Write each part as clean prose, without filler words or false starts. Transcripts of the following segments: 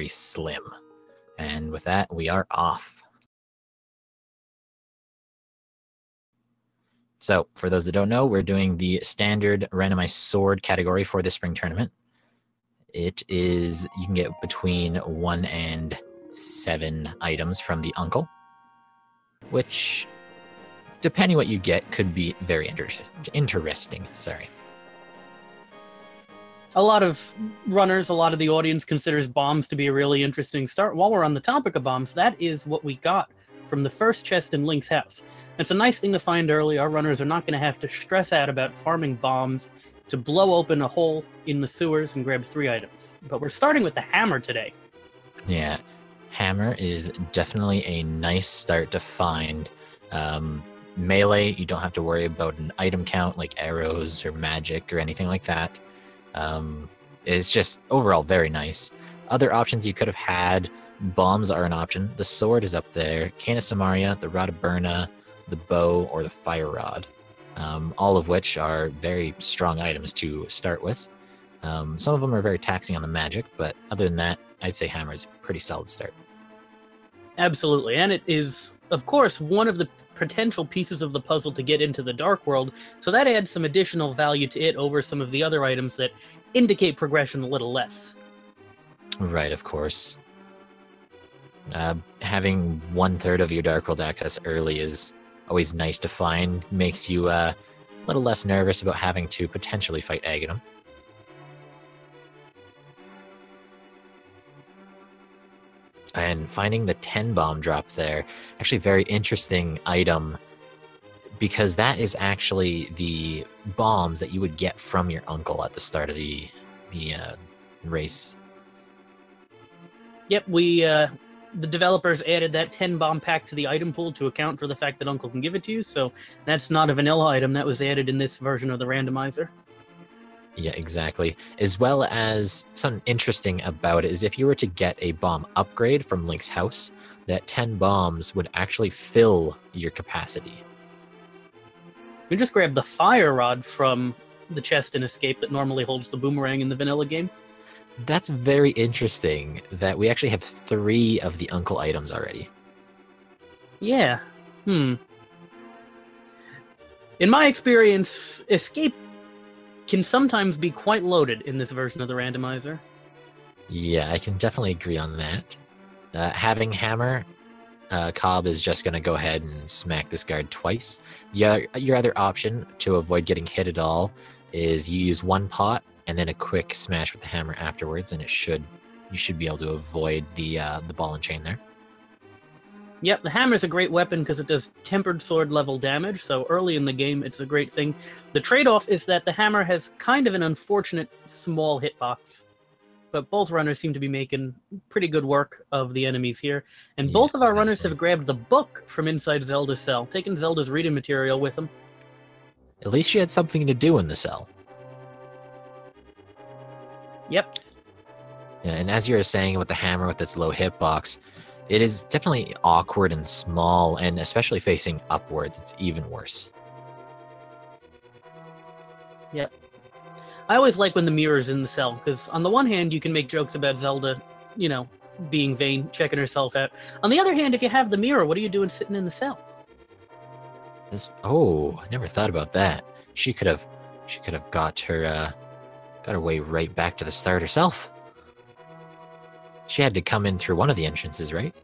very slim. And with that, we are off. So, for those that don't know, we're doing the standard randomized sword category for the spring tournament. It is, you can get between 1 and 7 items from the uncle, which, depending what you get, could be very interesting. Sorry. A lot of runners, a lot of the audience considers bombs to be a really interesting start. While we're on the topic of bombs, that is what we got from the first chest in Link's house. It's a nice thing to find early. Our runners are not going to have to stress out about farming bombs to blow open a hole in the sewers and grab 3 items. But we're starting with the hammer today. Yeah, hammer is definitely a nice start to find. Melee, you don't have to worry about an item count like arrows or magic or anything like that. It's just overall very nice. Other options you could have had, bombs are an option. The sword is up there, Cane of Samaria, the Rod of Burna, the bow, or the fire rod. All of which are very strong items to start with. Some of them are very taxing on the magic, but other than that, I'd say hammer is a pretty solid start. Absolutely, and it is, of course, one of the potential pieces of the puzzle to get into the Dark World, so that adds some additional value to it over some of the other items that indicate progression a little less. Right, of course. Having 1/3 of your Dark World access early is always nice to find, makes you a little less nervous about having to potentially fight Aghanim. And finding the 10 bomb drop there, actually very interesting item, because that is actually the bombs that you would get from your uncle at the start of the race. Yep, the developers added that 10 bomb pack to the item pool to account for the fact that Uncle can give it to you, so that's not a vanilla item. That was added in this version of the randomizer. Yeah, exactly. As well as something interesting about it is if you were to get a bomb upgrade from Link's house, that 10 bombs would actually fill your capacity. You just grab the fire rod from the chest in Escape that normally holds the boomerang in the vanilla game. That's very interesting that we actually have 3 of the uncle items already. Yeah. In my experience, Escape can sometimes be quite loaded in this version of the randomizer. Yeah, I can definitely agree on that. Having hammer, COB is just going to go ahead and smack this guard twice. Your other option to avoid getting hit at all is you use 1 pot and then a quick smash with the hammer afterwards, and you should be able to avoid the ball and chain there. Yep, the hammer is a great weapon because it does tempered sword level damage, so early in the game it's a great thing. The trade-off is that the hammer has kind of an unfortunate small hitbox, but both runners seem to be making pretty good work of the enemies here, and both of our runners have grabbed the book from inside Zelda's cell, taking Zelda's reading material with them. At least she had something to do in the cell. Yep. Yeah, and as you were saying with the hammer with its low hitbox, it is definitely awkward and small, and especially facing upwards, it's even worse. Yep. I always like when the mirror's in the cell, because on the one hand, you can make jokes about Zelda, you know, being vain, checking herself out. On the other hand, if you have the mirror, what are you doing sitting in the cell? Oh, I never thought about that. She could have got her way right back to the start herself. She had to come in through one of the entrances, right?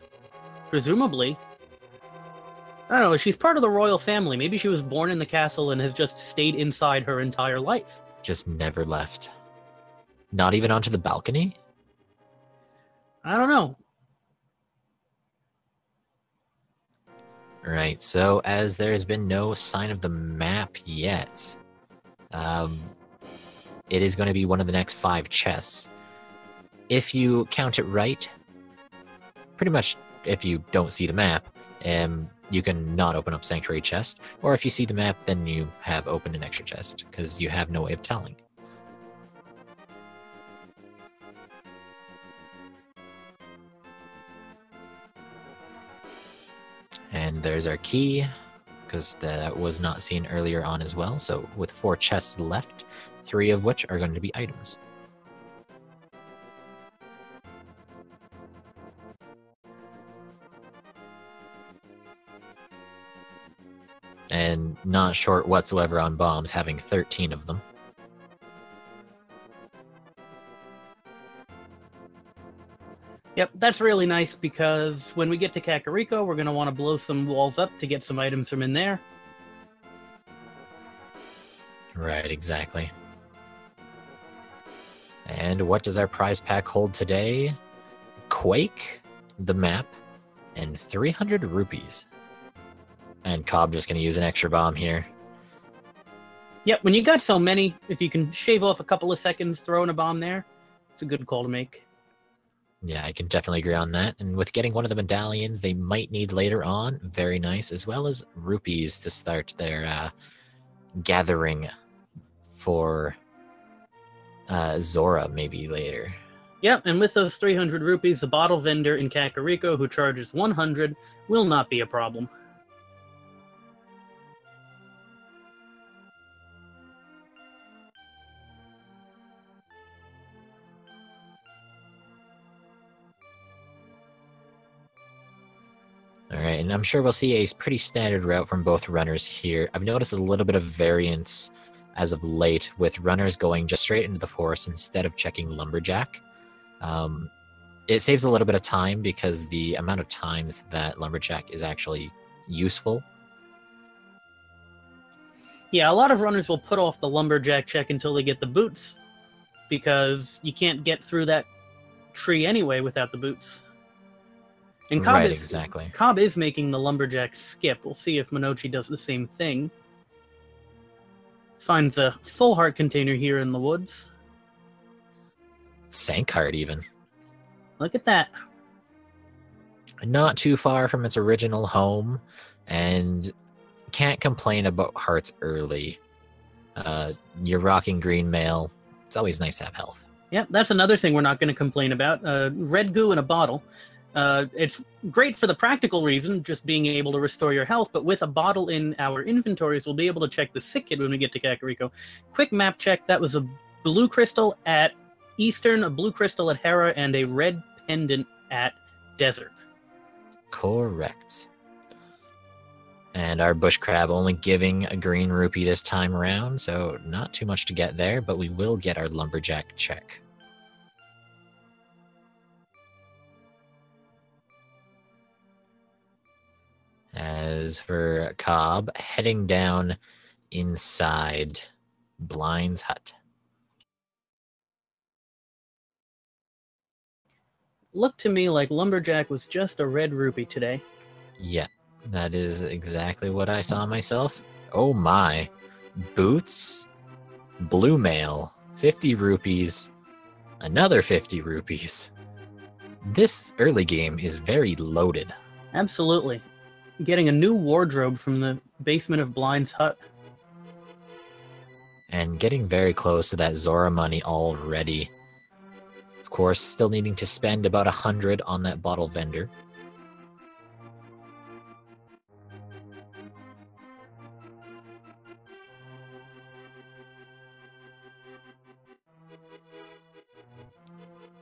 Presumably. I don't know, she's part of the royal family. Maybe she was born in the castle and has just stayed inside her entire life. Just never left. Not even onto the balcony? I don't know. Right, so as there's been no sign of the map yet, it is going to be one of the next 5 chests. If you count it right, pretty much if you don't see the map, you can not open up Sanctuary chest, or if you see the map, then you have opened an extra chest, because you have no way of telling. And there's our key, because that was not seen earlier on as well, so with 4 chests left, 3 of which are going to be items. and not short whatsoever on bombs, having 13 of them. Yep, that's really nice because when we get to Kakariko, we're going to want to blow some walls up to get some items from in there. Right, exactly. And what does our prize pack hold today? Quake, the map, and 300 rupees. And Cobb just going to use an extra bomb here. Yep, when you got so many, if you can shave off a couple of seconds throwing a bomb there, it's a good call to make. Yeah, I can definitely agree on that. And with getting one of the medallions they might need later on, very nice, as well as rupees to start their gathering for Zora maybe later. Yep, and with those 300 rupees, the bottle vendor in Kakariko, who charges 100, will not be a problem. All right, and I'm sure we'll see a pretty standard route from both runners here. I've noticed a little bit of variance as of late with runners going just straight into the forest instead of checking Lumberjack. It saves a little bit of time because the amount of times that Lumberjack is actually useful. Yeah, a lot of runners will put off the Lumberjack check until they get the boots, because you can't get through that tree anyway without the boots. And Cobb Right, is, exactly. Cobb is making the Lumberjack skip. We'll see if Monoci does the same thing. Finds a full heart container here in the woods. Sank heart even. Look at that. Not too far from its original home, and can't complain about hearts early. You're rocking green mail. It's always nice to have health. Yep, that's another thing we're not going to complain about. Red goo in a bottle. It's great for the practical reason, just being able to restore your health, but with a bottle in our inventories, we'll be able to check the sick kid when we get to Kakariko. Quick map check, that was a blue crystal at Eastern, a blue crystal at Hera, and a red pendant at Desert. Correct. And our bush crab only giving a green rupee this time around, so not too much to get there, but we will get our lumberjack check. As for Cobb, heading down inside Blind's hut. Looked to me like Lumberjack was just a red rupee today. Yeah, that is exactly what I saw myself. Oh my. Boots, blue mail, 50 rupees, another 50 rupees. This early game is very loaded. Absolutely. Getting a new wardrobe from the basement of Blind's hut. And getting very close to that Zora money already. Of course, still needing to spend about 100 on that bottle vendor.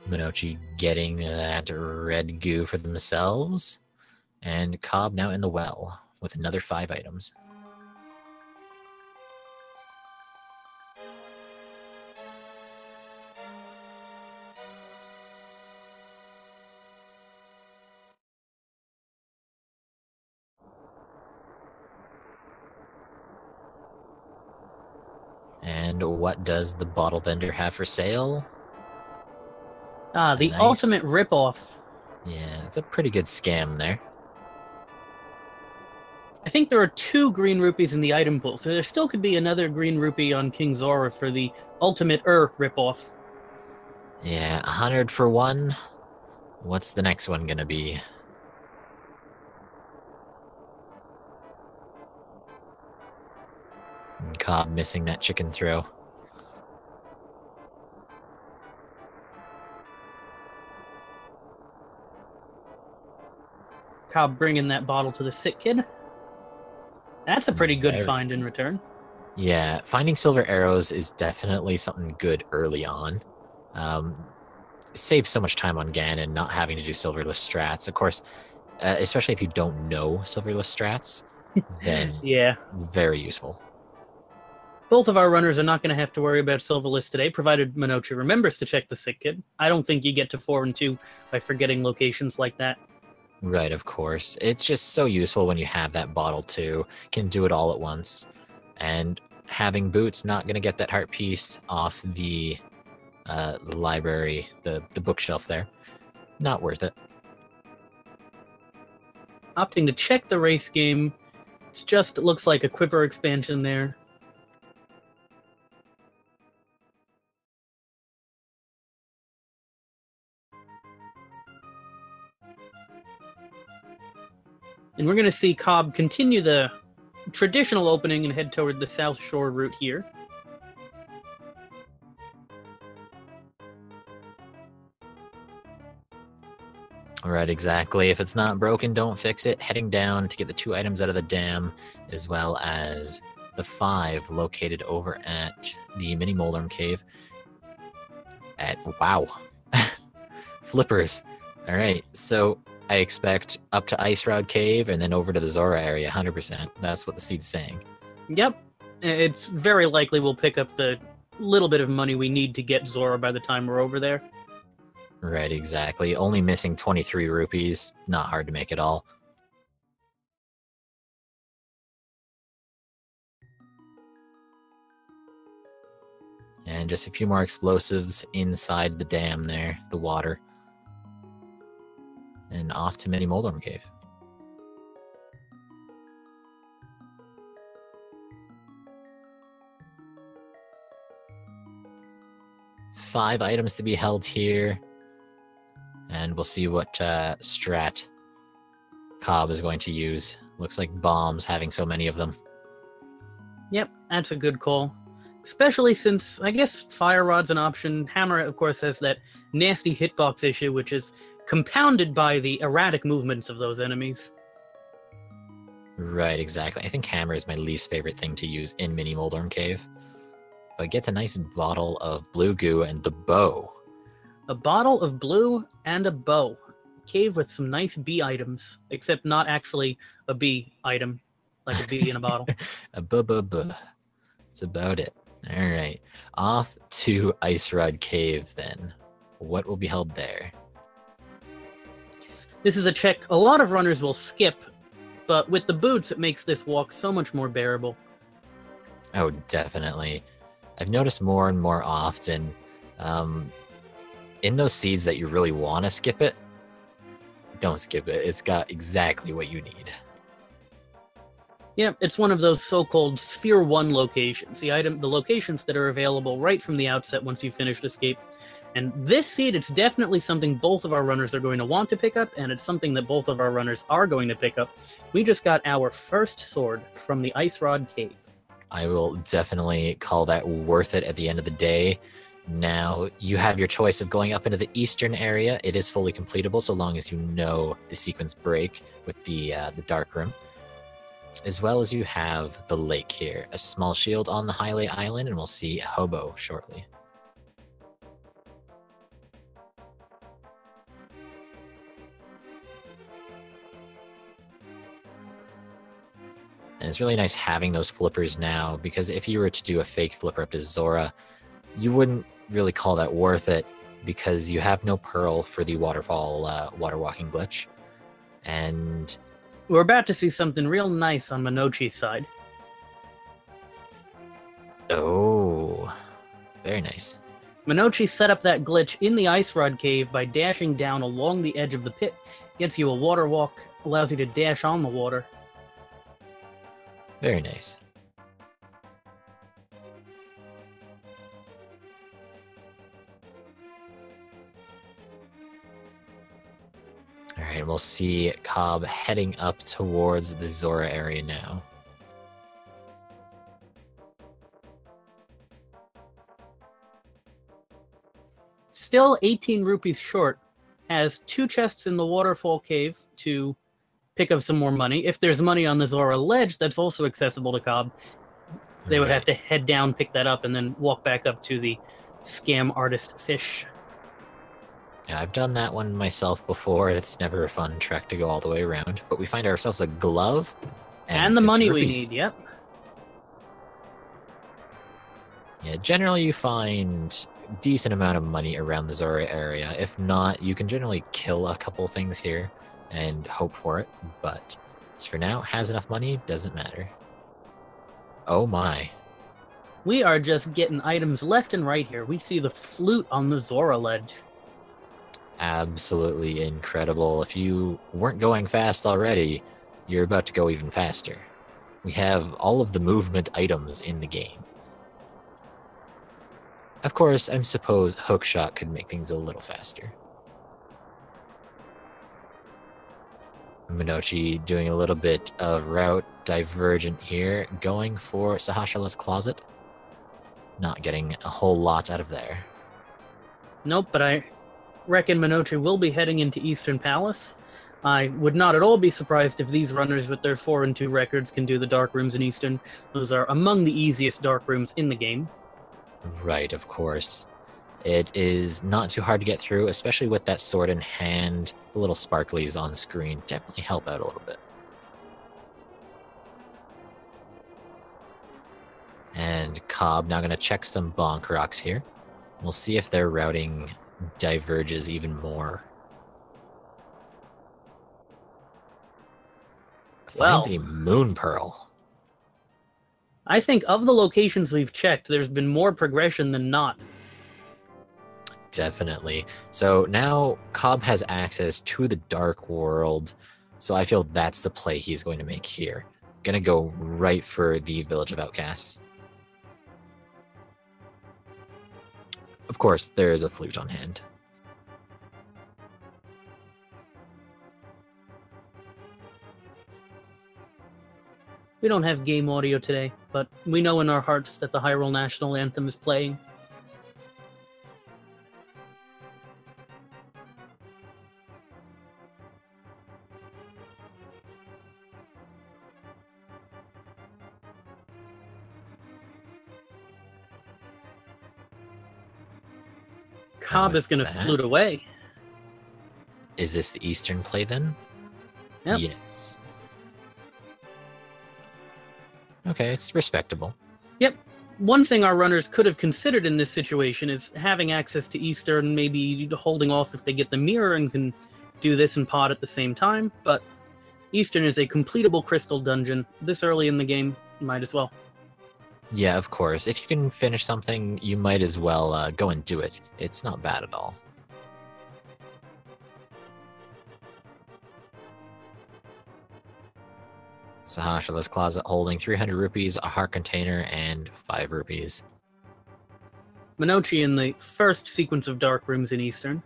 Monoci getting that red goo for themselves. And Cobb now in the well with another 5 items. And what does the bottle vendor have for sale? Ah, the Nice. ultimate ripoff. Yeah, it's a pretty good scam there. I think there are 2 green rupees in the item pool, so there still could be another green rupee on King Zora for the ultimate ripoff. Yeah, 100 for one. What's the next one gonna be? And Cobb missing that chicken throw. Cobb bringing that bottle to the sick kid. That's a pretty good Very find in return. Yeah, finding silver arrows is definitely something good early on. Saves so much time on Ganon not having to do silverless strats. Of course, especially if you don't know silverless strats, then Yeah. very useful. Both of our runners are not going to have to worry about Silverlist today, provided Monoci remembers to check the sick kid. I don't think you get to 4 and 2 by forgetting locations like that. Right, of course. It's just so useful when you have that bottle too. Can do it all at once. And having Boots not going to get that heart piece off the library, the bookshelf there. Not worth it. Opting to check the race game. It looks like a quiver expansion there. And we're going to see Cobb continue the traditional opening and head toward the South Shore route here. Right, exactly. If it's not broken, don't fix it. Heading down to get the 2 items out of the dam, as well as the 5 located over at the mini Moldorm cave. Wow. Flippers. All right, so I expect up to Ice Rod Cave and then over to the Zora area, 100%. That's what the seed's saying. Yep. It's very likely we'll pick up the little bit of money we need to get Zora by the time we're over there. Right, exactly. Only missing 23 rupees. Not hard to make it all. And just a few more explosives inside the dam there, the water. And off to Mini Moldorm Cave. Five items to be held here. And we'll see what strat Cobb is going to use. Looks like bombs, having so many of them. Yep, that's a good call. Especially since, I guess, Fire Rod's an option. Hammer, of course, has that nasty hitbox issue, which is compounded by the erratic movements of those enemies. Right, exactly. I think Hammer is my least favorite thing to use in Mini Moldorm Cave. But it gets a nice bottle of blue goo and the bow. A bottle of blue and a bow. Cave with some nice bee items, except not actually a bee item, like a bee in a bottle. A buh. That's about it. All right. Off to Ice Rod Cave, then. What will be held there? This is a check a lot of runners will skip, but with the boots, it makes this walk so much more bearable. Oh, definitely. I've noticed more and more often, in those seeds that you really want to skip it, don't skip it. It's got exactly what you need. Yep, it's one of those so-called Sphere 1 locations, the locations that are available right from the outset once you've finished Escape. And this seed, it's definitely something both of our runners are going to want to pick up, and it's something that both of our runners are going to pick up. We just got our first sword from the Ice Rod Cave. I will definitely call that worth it at the end of the day. Now, you have your choice of going up into the eastern area. It is fully completable so long as you know the sequence break with the dark room. As well as you have the lake here. A small shield on the Hylia Island, and we'll see Hobo shortly. And it's really nice having those flippers now, because if you were to do a fake flipper up to Zora, you wouldn't really call that worth it, because you have no pearl for the waterfall water walking glitch. And we're about to see something real nice on Monoci's side. oh, very nice. Monoci set up that glitch in the Ice Rod Cave by dashing down along the edge of the pit. Gets you a water walk, allows you to dash on the water. Very nice. All right, we'll see Cobb heading up towards the Zora area now. Still 18 rupees short. Has 2 chests in the Waterfall Cave to pick up some more money. If there's money on the Zora Ledge, that's also accessible to Cobb. They would have to head down, pick that up, and then walk back up to the Scam Artist Fish. Yeah, I've done that one myself before. It's never a fun trek to go all the way around. But we find ourselves a glove And the 50 money rupees. we need, yep. Yeah, generally you find decent amount of money around the Zora area. If not, you can generally kill a couple things here and hope for it. But as for now, has enough money, doesn't matter. Oh my. We are just getting items left and right here. We see the flute on the Zora ledge. Absolutely incredible. If you weren't going fast already, you're about to go even faster. We have all of the movement items in the game. Of course, I suppose hookshot could make things a little faster. Monoci doing a little bit of route divergent here, going for Sahasrah's closet. Not getting a whole lot out of there. Nope, but I reckon Monoci will be heading into Eastern Palace. I would not at all be surprised if these runners with their 4 and 2 records can do the dark rooms in Eastern. Those are among the easiest dark rooms in the game. Right, of course. It is not too hard to get through, especially with that sword in hand. The little sparklies on screen definitely help out a little bit. And Cobb now going to check some bonk rocks here. We'll see if their routing diverges even more. Finds a moon pearl. I think of the locations we've checked, there's been more progression than not. Definitely. So now Cobb has access to the dark world, so I feel that's the play he's going to make here. Gonna go right for the Village of Outcasts. Of course, there is a flute on hand. We don't have game audio today, but we know in our hearts that the Hyrule National Anthem is playing. Cobb is going to flute away. Is this the Eastern play then? Yep. Yes. Okay, it's respectable. Yep. One thing our runners could have considered in this situation is having access to Eastern, maybe holding off if they get the Mire and can do this and pod at the same time, but Eastern is a completable crystal dungeon. This early in the game, might as well. Yeah, of course. If you can finish something, you might as well go and do it. It's not bad at all. Sahasrah's closet holding 300 rupees, a heart container, and 5 rupees. Monoci in the first sequence of dark rooms in Eastern.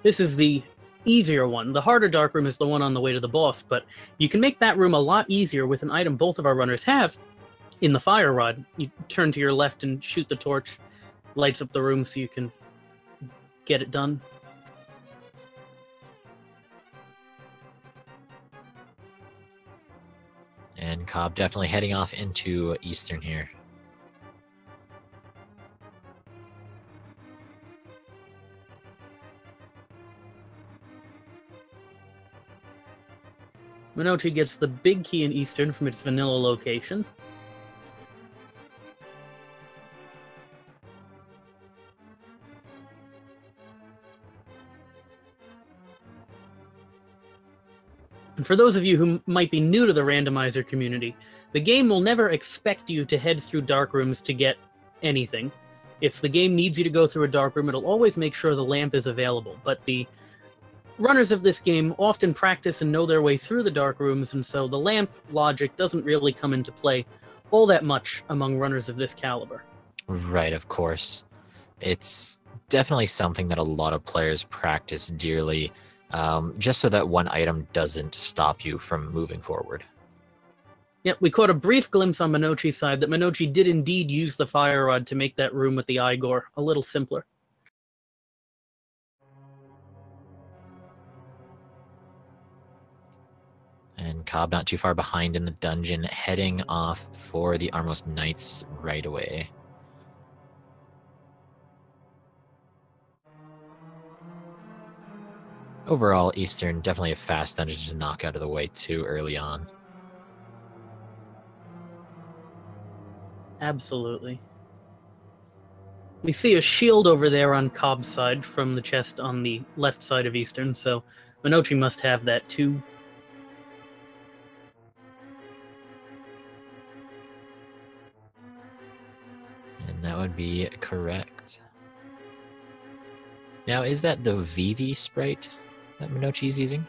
This is the easier one. The harder dark room is the one on the way to the boss, but you can make that room a lot easier with an item both of our runners have in the fire rod. You turn to your left and shoot the torch, lights up the room so you can get it done. And Cobb definitely heading off into Eastern here. Monoci gets the big key in Eastern from its vanilla location. And for those of you who might be new to the randomizer community, the game will never expect you to head through dark rooms to get anything. If the game needs you to go through a dark room, it'll always make sure the lamp is available. But the runners of this game often practice and know their way through the dark rooms, and so the lamp logic doesn't really come into play all that much among runners of this caliber. Right, of course. It's definitely something that a lot of players practice dearly, just so that one item doesn't stop you from moving forward. Yep, we caught a brief glimpse on Monoci's side that Monoci did indeed use the fire rod to make that room with the Igor a little simpler. And Cobb not too far behind in the dungeon, heading off for the Armos Knights right away. Overall, Eastern definitely a fast dungeon to knock out of the way too early on. Absolutely. We see a shield over there on Cobb's side from the chest on the left side of Eastern, so Monoci must have that too. And that would be correct. Now, is that the Vivi sprite that Monochi's using?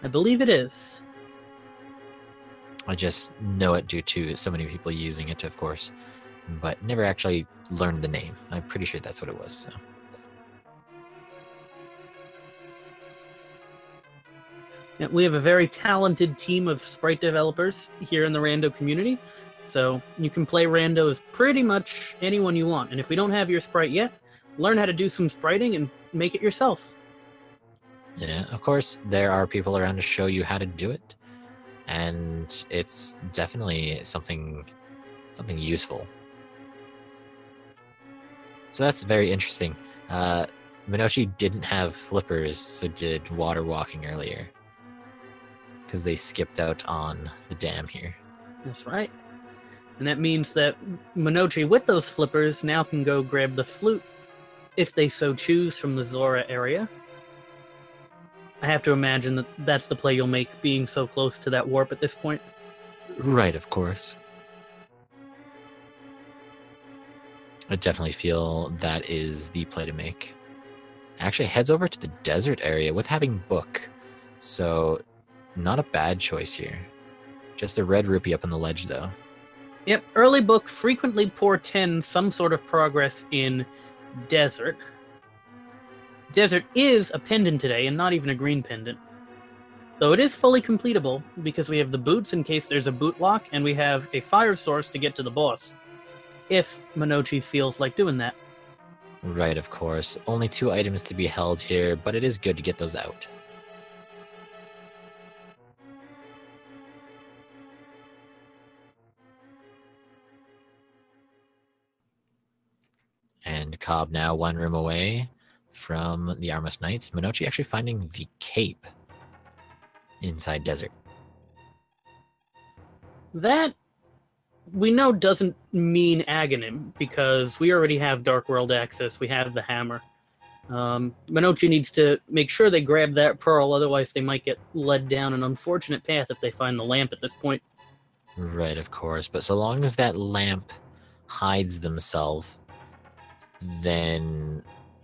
I believe it is. I just know it due to so many people using it, of course, but never actually learned the name. I'm pretty sure that's what it was. So. Yeah, we have a very talented team of sprite developers here in the Rando community, so you can play Rando as pretty much anyone you want. And if we don't have your sprite yet, learn how to do some spriting and make it yourself. Yeah, of course, there are people around to show you how to do it, and it's definitely something useful. So that's very interesting. Monoci didn't have flippers, so did water walking earlier, because they skipped out on the dam here. That's right. And that means that Monoci, with those flippers, now can go grab the flute, if they so choose, from the Zora area. I have to imagine that that's the play you'll make, being so close to that warp at this point. Right, of course. I definitely feel that is the play to make. Actually heads over to the desert area with having book, so not a bad choice here. Just a red rupee up on the ledge, though. Yep, early book frequently portends some sort of progress in desert. Desert is a pendant today, and not even a green pendant. Though it is fully completable, because we have the boots in case there's a boot lock, and we have a fire source to get to the boss, if Monoci feels like doing that. Right, of course. Only 2 items to be held here, but it is good to get those out. And Cobb now 1 room away from the Armless Knights. Monoci actually finding the cape inside desert. That, we know, doesn't mean Aghanim, because we already have Dark World access, we have the hammer. Monoci needs to make sure they grab that pearl, otherwise they might get led down an unfortunate path if they find the lamp at this point. Right, of course. But so long as that lamp hides themselves, then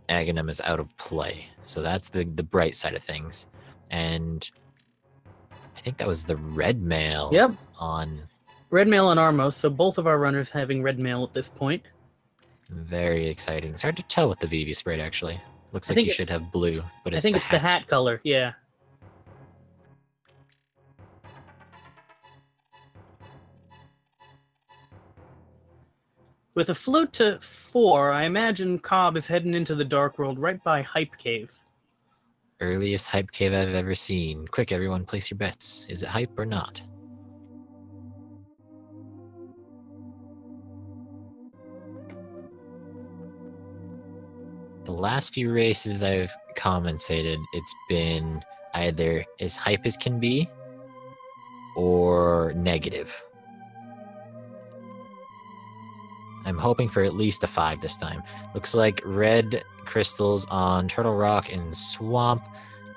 Aghanim is out of play. So that's the bright side of things. And I think that was the red mail. Yep. On red mail on Armos, so both of our runners having red mail at this point. Very exciting. It's hard to tell with the VV sprite, actually. Looks like you should have blue, but it's the hat color, yeah. With a flute to 4, I imagine Cobb is heading into the Dark World right by Hype Cave. Earliest Hype Cave I've ever seen. Quick, everyone, place your bets. Is it Hype or not? The last few races I've commentated, it's been either as hype as can be or negative. I'm hoping for at least a 5 this time. Looks like red crystals on Turtle Rock and Swamp,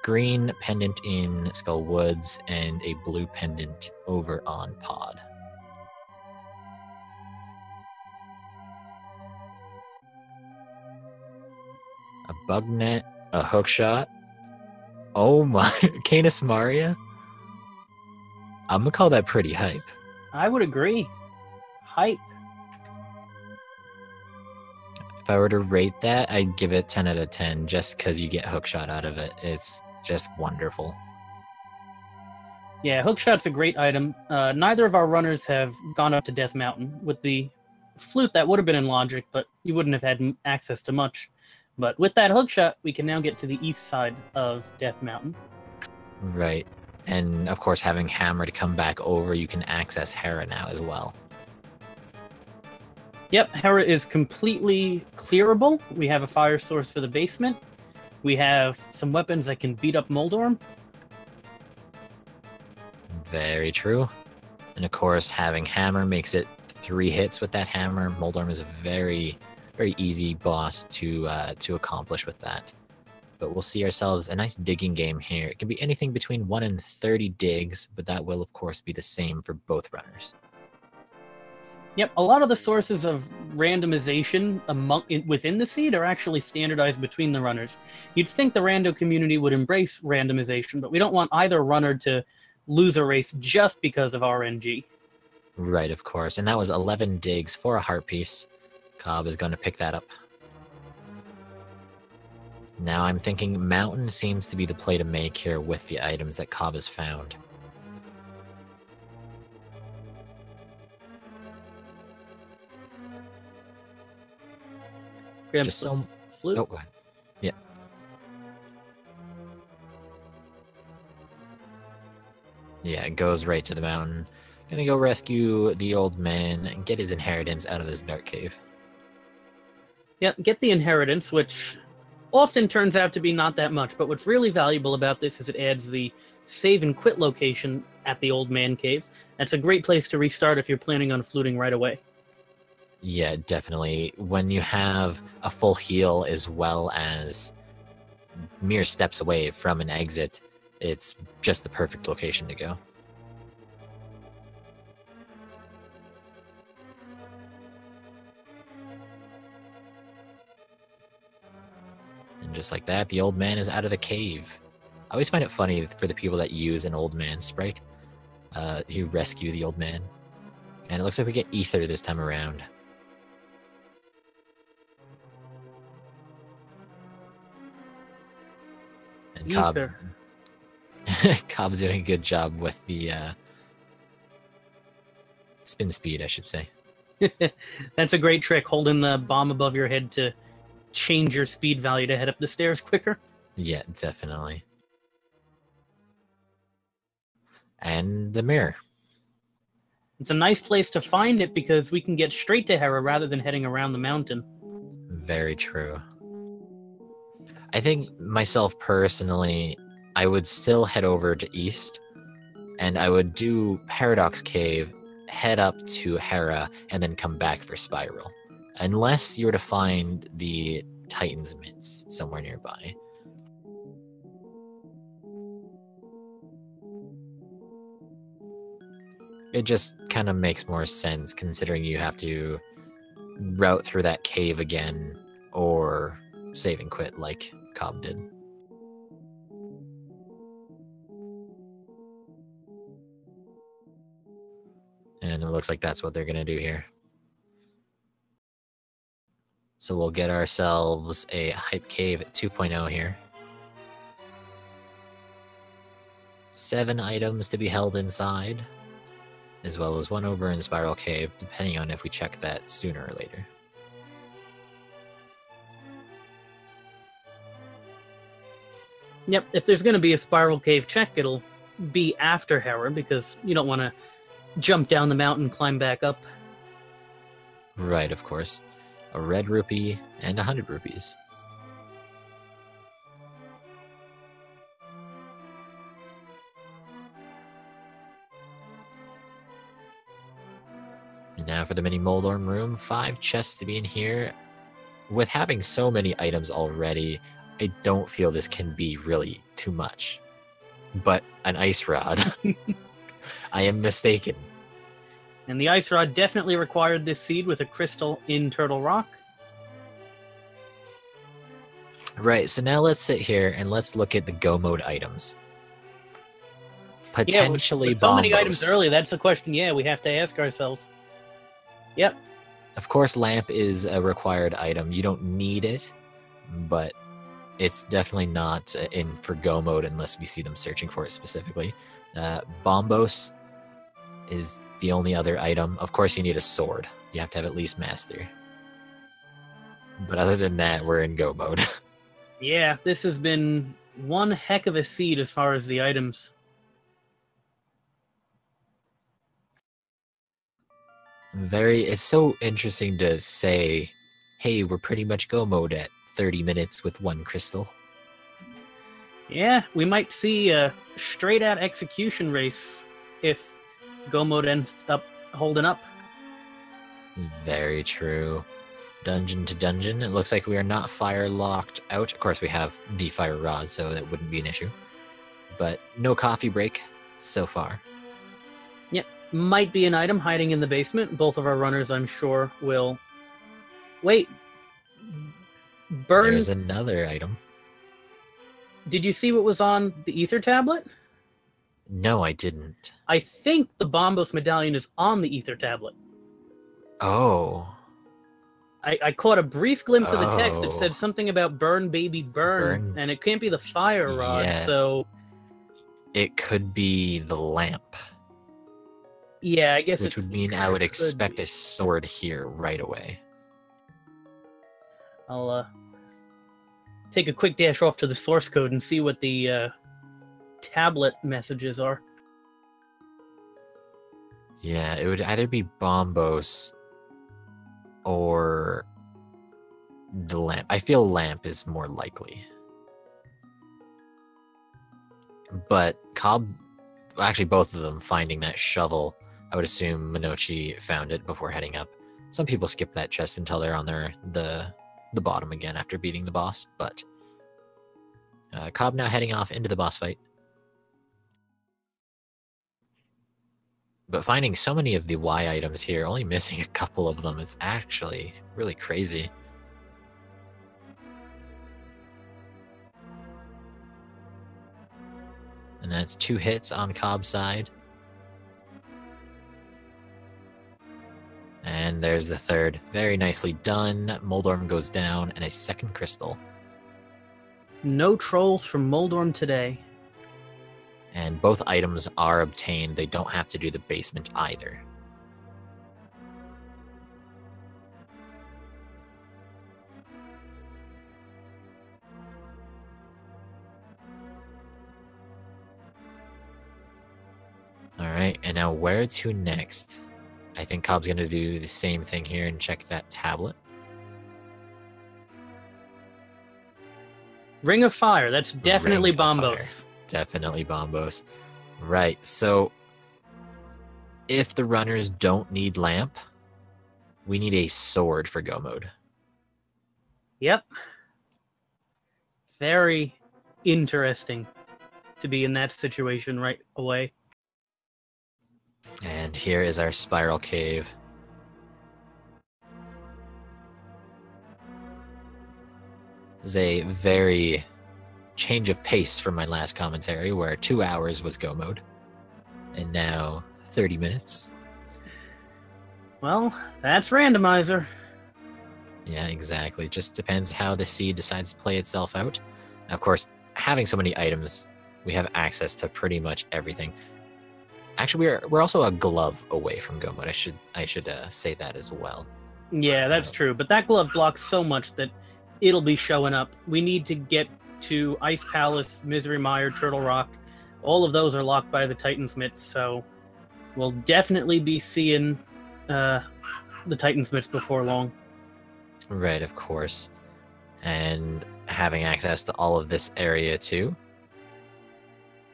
green pendant in Skull Woods, and a blue pendant over on Pod. A bug net, a hook shot. Oh my, Canis Maria? I'm gonna call that pretty hype. I would agree. Hype. If I were to rate that, I'd give it 10 out of 10 just because you get hookshot out of it. It's just wonderful. Yeah, hookshot's a great item. Neither of our runners have gone up to Death Mountain. With the flute, that would have been in Logic, but you wouldn't have had access to much. But with that hookshot, we can now get to the east side of Death Mountain. Right. And of course, having Hammer to come back over, you can access Hera now as well. Yep, Hera is completely clearable. We have a fire source for the basement. We have some weapons that can beat up Moldorm. Very true. And of course, having Hammer makes it 3 hits with that hammer. Moldorm is a very, very easy boss to accomplish with that. But we'll see ourselves a nice digging game here. It can be anything between 1 and 30 digs, but that will, of course, be the same for both runners. Yep, a lot of the sources of randomization within the seed are actually standardized between the runners. You'd think the rando community would embrace randomization, but we don't want either runner to lose a race just because of RNG. Right, of course. And that was 11 digs for a heart piece. Cobb is going to pick that up. Now I'm thinking Mountain seems to be the play to make here with the items that Cobb has found. Just so... flute. Oh, go ahead. Yeah. Yeah, it goes right to the mountain. Gonna go rescue the old man and get his inheritance out of this dark cave. Yep, get the inheritance, which often turns out to be not that much, but what's really valuable about this is it adds the save and quit location at the old man cave. That's a great place to restart if you're planning on fluting right away. Yeah, definitely. When you have a full heal as well as mere steps away from an exit, it's just the perfect location to go. And just like that, the old man is out of the cave. I always find it funny for the people that use an old man sprite. You rescue the old man. And it looks like we get ether this time around. And Cobb's doing a good job with the spin speed, I should say. That's a great trick, holding the bomb above your head to change your speed value to head up the stairs quicker. Yeah, definitely. And the mirror. It's a nice place to find it because we can get straight to Hera rather than heading around the mountain. Very true. I think myself personally, I would still head over to East, and I would do Paradox Cave, head up to Hera, and then come back for Spiral. Unless you were to find the Titan's Mitts somewhere nearby. It just kind of makes more sense considering you have to route through that cave again or save and quit like Cobb did. And it looks like that's what they're going to do here. So we'll get ourselves a Hype Cave at 2.0 here. 7 items to be held inside, as well as 1 over in Spiral Cave, depending on if we check that sooner or later. Yep, if there's going to be a Spiral Cave check, it'll be after Hera, because you don't want to jump down the mountain, climb back up. Right, of course. A red rupee and 100 rupees. And now for the mini Moldorm room, 5 chests to be in here. With having so many items already, I don't feel this can be really too much. But an ice rod. I am mistaken. And the ice rod definitely required this seed with a crystal in Turtle Rock. Right, so now let's sit here and let's look at the Go mode items. Potentially with so many Bombos. items early, that's a question, we have to ask ourselves. Yep. Of course, Lamp is a required item. You don't need it, but it's definitely not in for Go mode unless we see them searching for it specifically. Bombos is the only other item. Of course, you need a sword. You have to have at least Master. But other than that, we're in Go mode. Yeah, this has been one heck of a seed as far as the items. It's so interesting to say, hey, we're pretty much Go mode at 30 minutes with 1 crystal. Yeah, we might see a straight-out execution race if Go mode ends up holding up. Very true. Dungeon to dungeon. It looks like we are not fire locked out. Of course, we have the fire rod, so that wouldn't be an issue. But no coffee break so far. Yep. Might be an item hiding in the basement. Both of our runners, I'm sure, will... Wait. Burn... There's another item. Did you see what was on the ether tablet? No, I didn't. I think the Bombos medallion is on the ether tablet. Oh. I caught a brief glimpse of the text. It Oh. said something about burn, baby, burn. And it can't be the fire rod, Yeah. so... It could be the lamp. Yeah, I guess Which would mean I would expect a sword here right away. I'll take a quick dash off to the source code and see what the tablet messages are. Yeah, it would either be Bombos or the lamp. I feel lamp is more likely. But Cobb, actually both of them finding that shovel, I would assume Monoci found it before heading up. Some people skip that chest until they're on the bottom again after beating the boss, but Cobb now heading off into the boss fight. But finding so many of the Y items here, only missing a couple of them, it's actually really crazy. And that's 2 hits on Cobb's side. And there's the third. Very nicely done. Moldorm goes down, and a second crystal. No trolls from Moldorm today. And both items are obtained. They don't have to do the basement either. Alright, and now where to next? I think Cobb's going to do the same thing here and check that tablet. Ring of Fire, that's definitely Ring of Fire. Bombos. Definitely Bombos. Right, so if the runners don't need lamp, we need a sword for go mode. Yep. Very interesting to be in that situation right away. And here is our spiral cave. This is a very change of pace from my last commentary, where 2 hours was go mode, and now 30 minutes. Well, that's Randomizer. Yeah, exactly. Just depends how the seed decides to play itself out. Of course, having so many items, we have access to pretty much everything. Actually, we're also a glove away from go mode. I should say that as well. Yeah, that's true. But that glove blocks so much that it'll be showing up. We need to get to Ice Palace, Misery Mire, Turtle Rock. All of those are locked by the Titan's Mitts, so we'll definitely be seeing the Titan's Mitts before long. Right, of course. And having access to all of this area too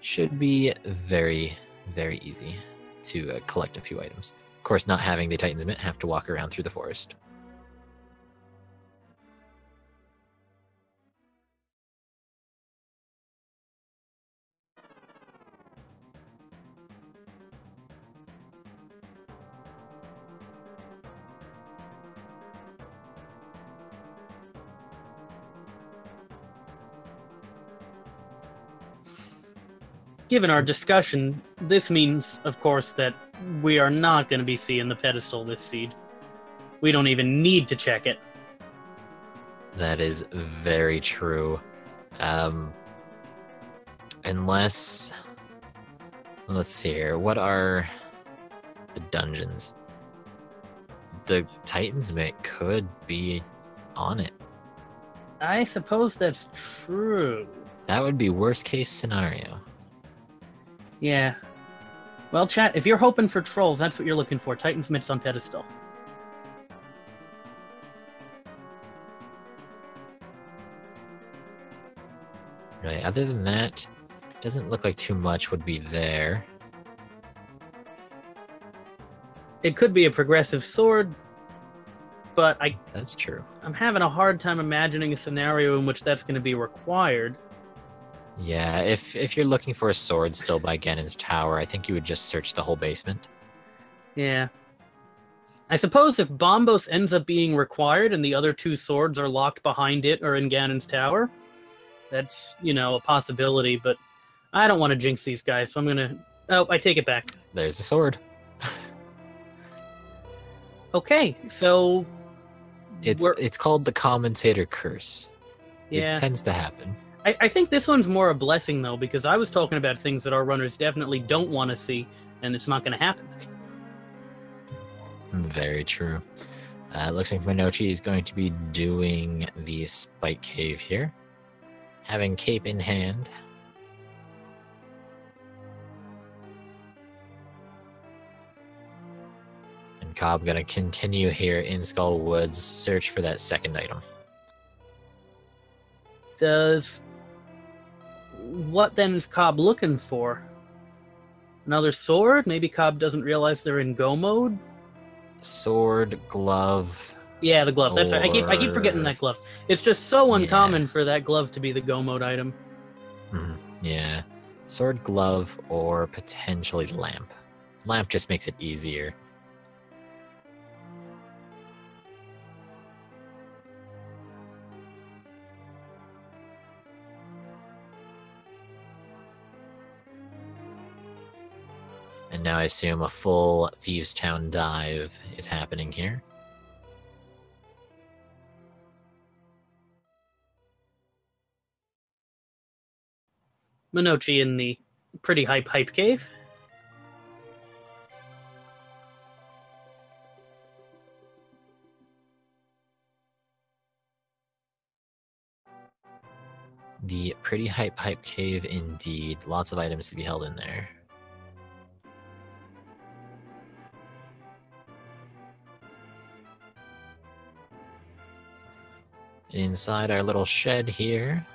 should be very, very easy to collect a few items. Of course, not having the Titan's Mitt, have to walk around through the forest. Given our discussion, this means, of course, that we are not going to be seeing the pedestal this seed. We don't even need to check it. That is very true. Unless... Let's see here. What are the dungeons? The Titan's Mitt could be on it. I suppose that's true. That would be worst case scenario. Yeah. Well, chat, if you're hoping for trolls, that's what you're looking for. Titan's Mitts on pedestal. Right, other than that, doesn't look like too much would be there. It could be a progressive sword. but That's true. I'm having a hard time imagining a scenario in which that's going to be required. Yeah, if you're looking for a sword still by Ganon's tower, I think you would just search the whole basement. Yeah. I suppose if Bombos ends up being required and the other two swords are locked behind it or in Ganon's tower, that's, a possibility, but I don't want to jinx these guys, so I'm going to... Oh, I take it back. There's the sword. Okay, so... It's called the commentator curse. Yeah. It tends to happen. I think this one's more a blessing, though, because I was talking about things that our runners definitely don't want to see, and it's not going to happen. Very true. Looks like Monoci is going to be doing the Spike Cave here. Having Cape in hand. And Cobb going to continue here in Skull Woods, search for that second item. What then is Cobb looking for? Another sword? Maybe Cobb doesn't realize they're in go mode? Sword, glove. Yeah, the glove. That's right. I keep forgetting that glove. It's just so uncommon for that glove to be the go mode item. Yeah. Sword, glove, or potentially lamp. Lamp just makes it easier. And now I assume a full Thieves Town dive is happening here. Monoci in the pretty hype cave. The pretty hype cave indeed. Lots of items to be held in there. Inside our little shed here,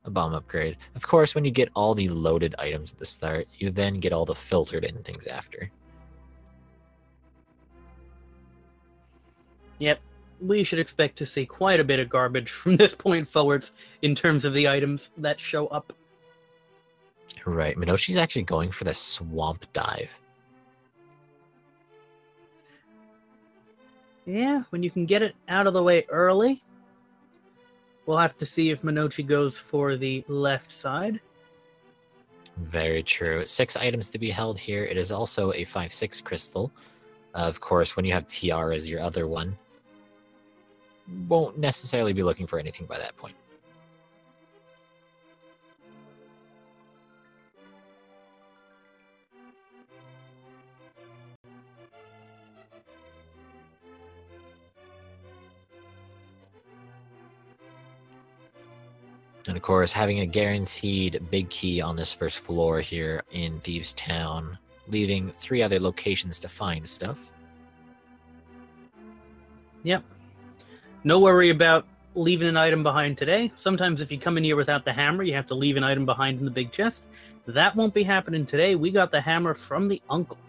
a bomb upgrade. Of course, when you get all the loaded items at the start, you then get all the filtered in things after. Yep, we should expect to see quite a bit of garbage from this point forwards in terms of the items that show up. Right, Monoci's actually going for the swamp dive. Yeah, when you can get it out of the way early. We'll have to see if Monoci goes for the left side. Very true. 6 items to be held here. It is also a 5/6 crystal. Of course, when you have TR as your other one, won't necessarily be looking for anything by that point. And of course, having a guaranteed big key on this first floor here in Thieves Town, leaving 3 other locations to find stuff. Yep. No worry about leaving an item behind today. Sometimes if you come in here without the hammer, you have to leave an item behind in the big chest. That won't be happening today. We got the hammer from the uncle.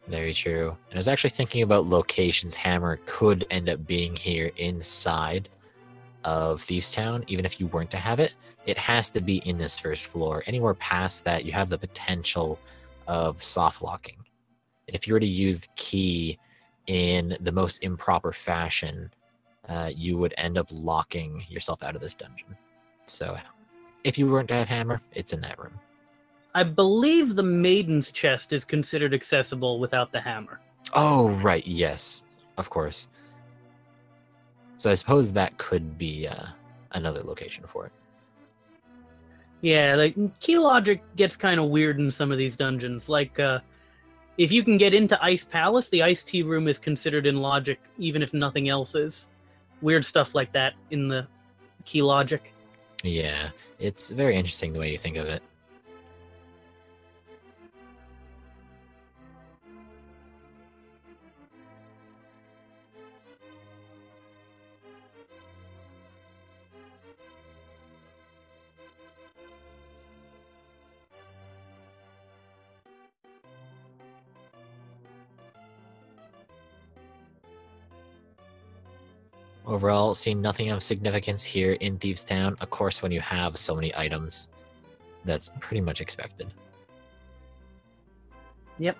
Very true. And I was actually thinking about locations hammer could end up being here inside of Thieves Town, even if you weren't to have it. It has to be in this first floor. Anywhere past that, you have the potential of soft locking. If you were to use the key in the most improper fashion, you would end up locking yourself out of this dungeon. So if you weren't to have hammer, it's in that room. I believe the Maiden's chest is considered accessible without the hammer. Oh, right. Yes, of course. So I suppose that could be another location for it. Yeah, like key logic gets kind of weird in some of these dungeons. Like, if you can get into Ice Palace, the Ice Tea Room is considered in logic, even if nothing else is. Weird stuff like that in the key logic. Yeah, it's very interesting the way you think of it. Overall, seeing nothing of significance here in Thieves Town. Of course, when you have so many items, that's pretty much expected. Yep.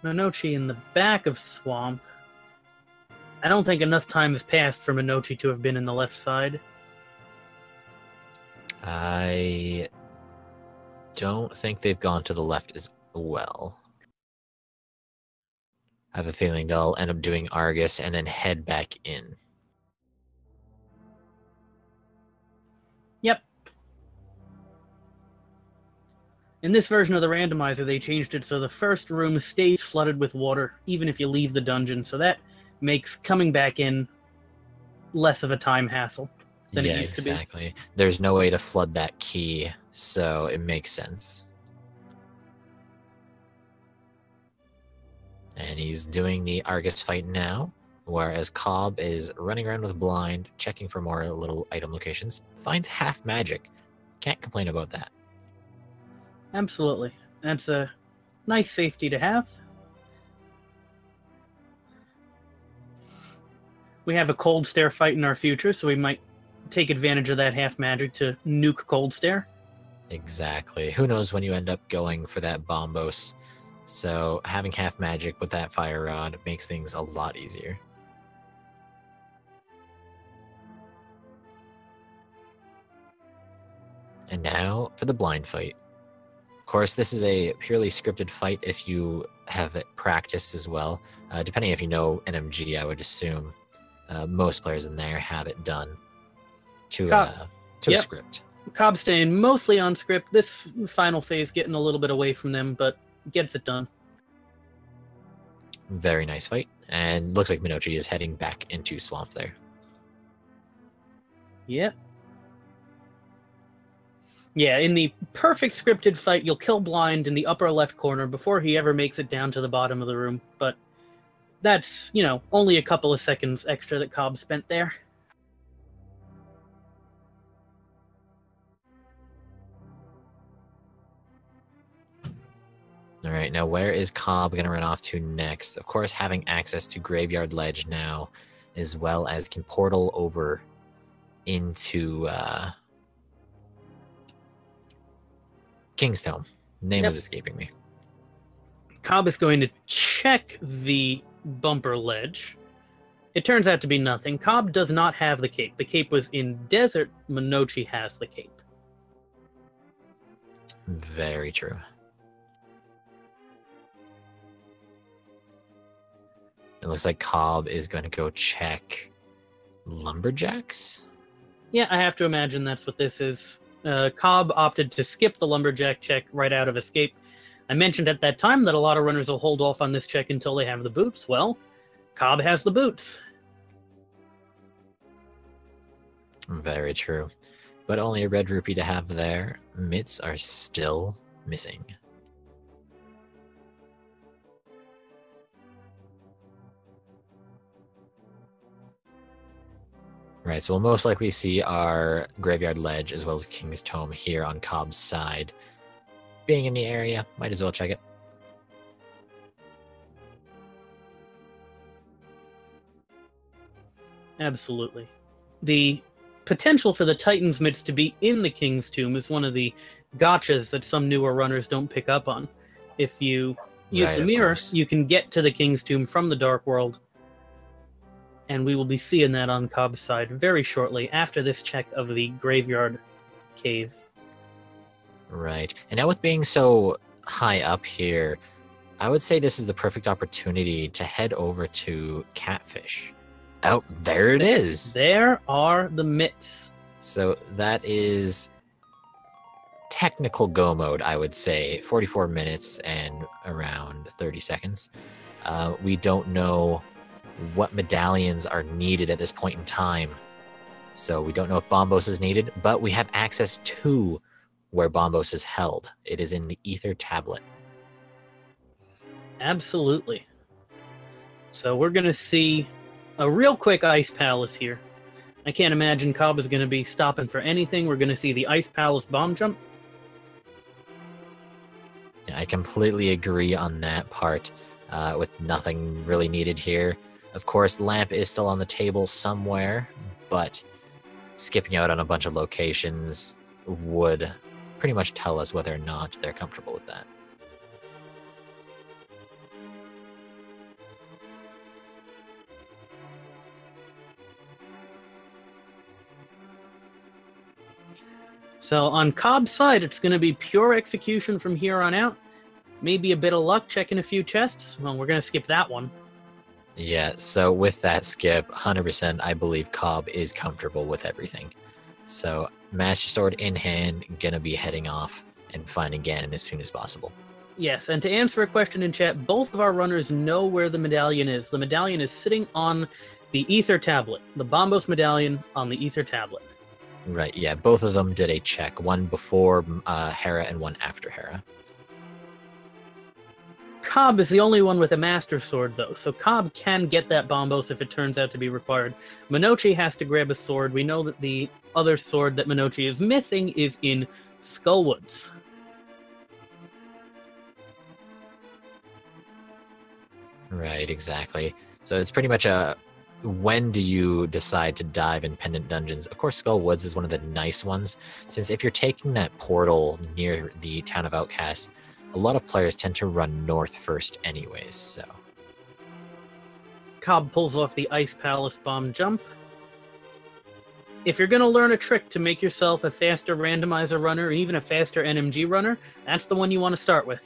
Monoci in the back of Swamp. I don't think enough time has passed for Monoci to have been in the left side. I don't think they've gone to the left as well. I have a feeling they'll end up doing Argus and then head back in. Yep. In this version of the randomizer, they changed it so the first room stays flooded with water, even if you leave the dungeon. So that makes coming back in less of a time hassle than it used to be. Exactly. There's no way to flood that key, so it makes sense. And he's doing the Argus fight now, whereas COB is running around with blind, checking for more little item locations. Finds half magic. Can't complain about that. Absolutely. That's a nice safety to have. We have a Cold Stare fight in our future, so we might take advantage of that half magic to nuke Cold Stare. Exactly. Who knows when you end up going for that Bombos. So having half magic with that Fire Rod makes things a lot easier. And now for the blind fight. Of course, this is a purely scripted fight if you have it practiced as well. Depending if you know NMG, I would assume most players in there have it done to a script. COB staying mostly on script. This final phase getting a little bit away from them, but gets it done. Very nice fight. And looks like Monoci is heading back into Swamp there. Yep. Yeah, in the perfect scripted fight, you'll kill Blind in the upper left corner before he ever makes it down to the bottom of the room. But that's, you know, only a couple of seconds extra that COB spent there. All right, now where is COB going to run off to next? Of course, having access to Graveyard Ledge now, as well as can portal over into King's Tome. Name is escaping me. COB is going to check the bumper ledge. It turns out to be nothing. COB does not have the cape. The cape was in Desert. Monoci has the cape. Very true. It looks like COB is going to go check Lumberjacks? Yeah, I have to imagine that's what this is. COB opted to skip the Lumberjack check right out of Escape. I mentioned at that time that a lot of runners will hold off on this check until they have the boots. Well, COB has the boots. Very true. But only a red rupee to have there. Mitts are still missing. Right, so we'll most likely see our Graveyard Ledge as well as King's Tome here on COB's side. Being in the area, might as well check it. Absolutely. The potential for the Titan's Mitts to be in the King's Tomb is one of the gotchas that some newer runners don't pick up on. If you use the Mire, you can get to the King's Tomb from the Dark World. And we will be seeing that on COB's side very shortly after this check of the Graveyard Cave. Right. And now with being so high up here, I would say this is the perfect opportunity to head over to Catfish. Oh, there it is. There are the mitts. So that is technical go mode, I would say. 44 minutes and around 30 seconds. We don't know what medallions are needed at this point in time. So we don't know if Bombos is needed, but we have access to where Bombos is held. It is in the Ether Tablet. Absolutely. So we're going to see A real quick Ice Palace here. I can't imagine Cobb is going to be stopping for anything. We're going to see the Ice Palace bomb jump. Yeah, I completely agree on that part, with nothing really needed here. Of course, Lamp is still on the table somewhere, but skipping out on a bunch of locations would pretty much tell us whether or not they're comfortable with that. So on Cobb's side, it's going to be pure execution from here on out. Maybe a bit of luck checking a few chests. Well, we're going to skip that one. Yeah, so with that skip, 100% I believe Cobb is comfortable with everything. So Master Sword in hand, gonna be heading off and finding Ganon as soon as possible. Yes, and to answer a question in chat, both of our runners know where the medallion is. The medallion is sitting on the Ether tablet. The Bombos medallion on the Ether tablet. Right, yeah, both of them did a check. One before Hera and one after Hera. Cobb is the only one with a Master Sword, though, so Cobb can get that Bombos if it turns out to be required. Monoci has to grab a sword. We know that the other sword that Monoci is missing is in Skullwoods. Right, exactly. So it's pretty much a when do you decide to dive in Pendant Dungeons? Of course, Skullwoods is one of the nice ones, since if you're taking that portal near the Town of Outcasts, a lot of players tend to run north first anyways, so. Cobb pulls off the Ice Palace bomb jump. If you're going to learn a trick to make yourself a faster randomizer runner, or even a faster NMG runner, that's the one you want to start with.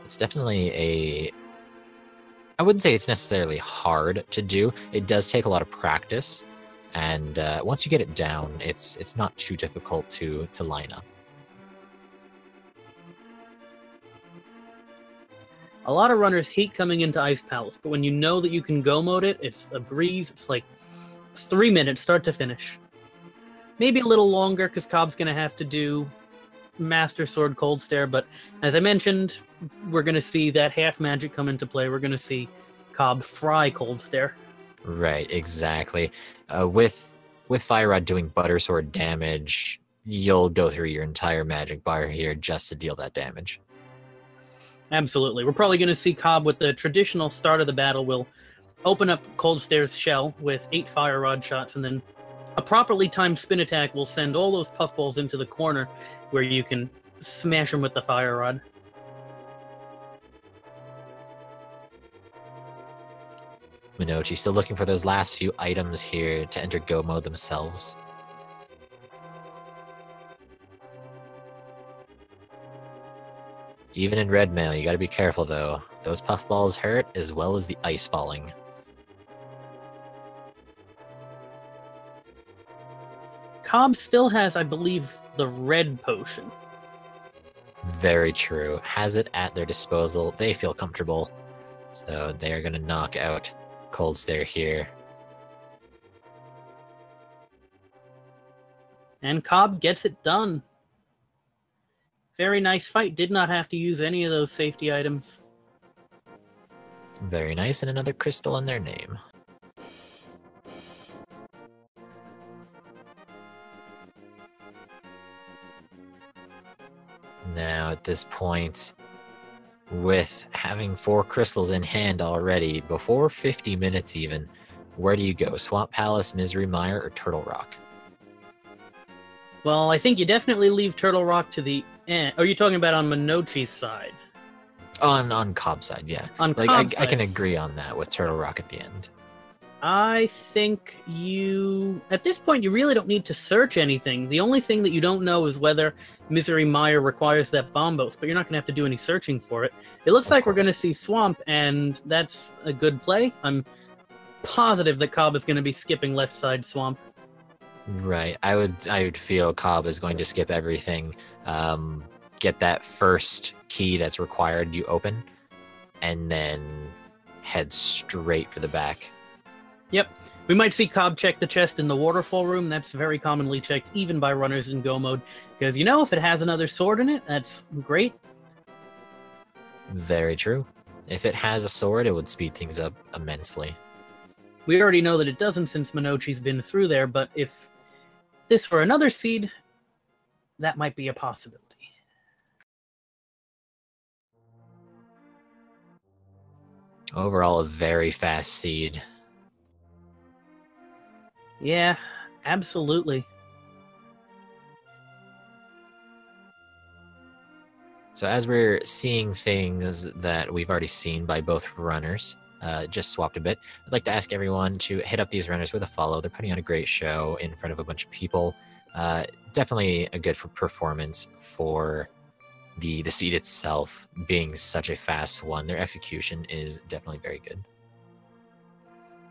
It's definitely I wouldn't say it's necessarily hard to do. It does take a lot of practice, and once you get it down, it's not too difficult to line up. A lot of runners hate coming into Ice Palace, but when you know that you can go mode it, it's a breeze. It's like 3 minutes, start to finish. Maybe a little longer, because Cobb's going to have to do Master Sword Cold Stare, but as I mentioned, we're going to see that half magic come into play. We're going to see Cobb fry Cold Stare. Right, exactly. With Fire Rod doing Butter Sword damage, you'll go through your entire magic bar here just to deal that damage. Absolutely. We're probably going to see Cobb with the traditional start of the battle. We'll open up Cold Stare's shell with 8 Fire Rod shots, and then a properly timed spin attack will send all those puffballs into the corner where you can smash them with the Fire Rod. Monoci still looking for those last few items here to enter Go mode themselves. Even in red mail, you gotta be careful though. Those puffballs hurt as well as the ice falling. Cobb still has, I believe, the red potion. Very true. Has it at their disposal. They feel comfortable. So they're gonna knock out Cold Stare here. And Cobb gets it done. Very nice fight. Did not have to use any of those safety items. Very nice, and another crystal in their name. Now, at this point, with having 4 crystals in hand already, before 50 minutes even, where do you go? Swamp Palace, Misery Mire, or Turtle Rock? Well, I think you definitely leave Turtle Rock to the end. Are you talking about on Monoci's side? On Cobb's side, yeah. On like Cobb's I side. can agree on that with Turtle Rock at the end. I think at this point, you really don't need to search anything. The only thing that you don't know is whether Misery Mire requires that Bombos, but you're not going to have to do any searching for it. It looks like we're going to see Swamp, and that's a good play. I'm positive that Cobb is going to be skipping left side Swamp. Right. I would feel Cobb is going to skip everything, get that first key that's required you open, and then head straight for the back. Yep. We might see Cobb check the chest in the waterfall room. That's very commonly checked, even by runners in Go mode. Because, if it has another sword in it, that's great. Very true. If it has a sword, it would speed things up immensely. We already know that it doesn't since Monoci's been through there, but if this were another seed, that might be a possibility. Overall, a very fast seed. Yeah, absolutely. So as we're seeing things that we've already seen by both runners, just swapped a bit, I'd like to ask everyone to hit up these runners with a follow. They're putting on a great show in front of a bunch of people. Definitely a good performance for the seed itself being such a fast one. Their execution is definitely very good.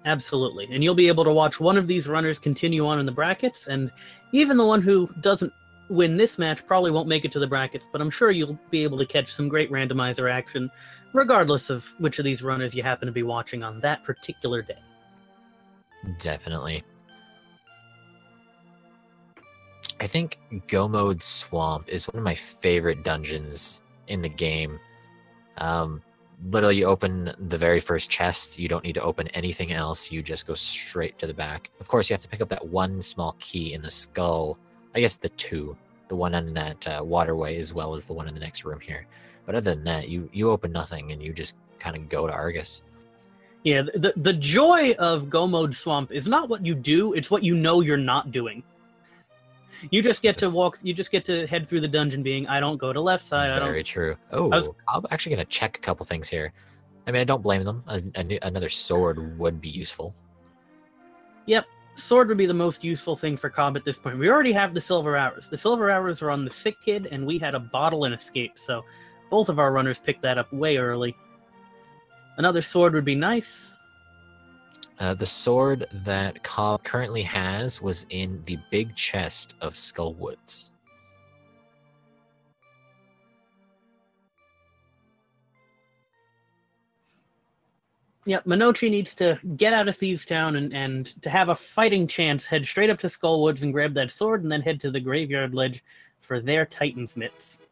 Absolutely. And you'll be able to watch one of these runners continue on in the brackets, and even the one who doesn't win this match probably won't make it to the brackets, but I'm sure you'll be able to catch some great randomizer action, regardless of which of these runners you happen to be watching on that particular day. Definitely. I think Go Mode Swamp is one of my favorite dungeons in the game. Literally, you open the very first chest. You don't need to open anything else. You just go straight to the back. Of course, you have to pick up that one small key in the skull. I guess the two. The one in that waterway as well as the one in the next room here. But other than that, you open nothing and you just kind of go to Argus. Yeah, the joy of Go Mode Swamp is not what you do, it's what you know you're not doing. You just get to walk, you just get to head through the dungeon being, I don't go to left side, Very true. Oh, I'm actually going to check a couple things here. I mean, I don't blame them. Another sword would be useful. Yep, sword would be the most useful thing for Cobb at this point. We already have the silver arrows. The silver arrows are on the sick kid, and we had a bottle and escape, so both of our runners picked that up way early. Another sword would be nice. The sword that Cobb currently has was in the big chest of Skull Woods. Yep, Monoci needs to get out of Thieves Town and to have a fighting chance, head straight up to Skull Woods and grab that sword, and then head to the Graveyard Ledge for their Titan's Mitts.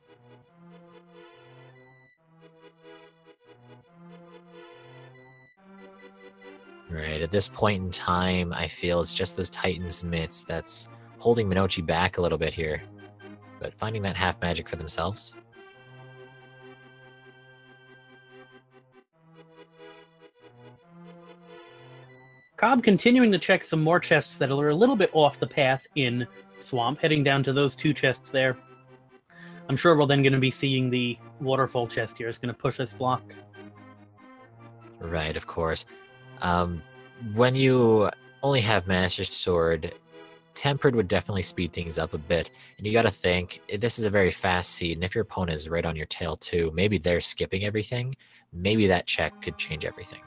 Right, at this point in time, I feel it's just those Titan's Mitts that's holding Monoci back a little bit here. But finding that half magic for themselves. Cobb continuing to check some more chests that are a little bit off the path in Swamp, heading down to those two chests there. I'm sure we're then going to be seeing the waterfall chest here. It's going to push this block. Right, of course. When you only have Master Sword, Tempered would definitely speed things up a bit. And you got to think, this is a very fast seed, and if your opponent is right on your tail too, maybe they're skipping everything. Maybe that check could change everything.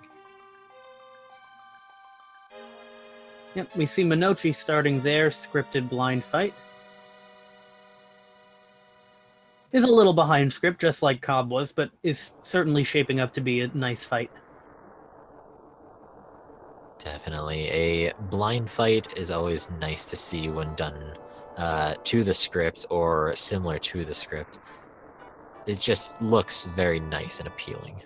Yep, we see Monoci starting their scripted blind fight. Is a little behind script, just like Cobb was, but is certainly shaping up to be a nice fight. Definitely. A blind fight is always nice to see when done to the script or similar to the script. It just looks very nice and appealing.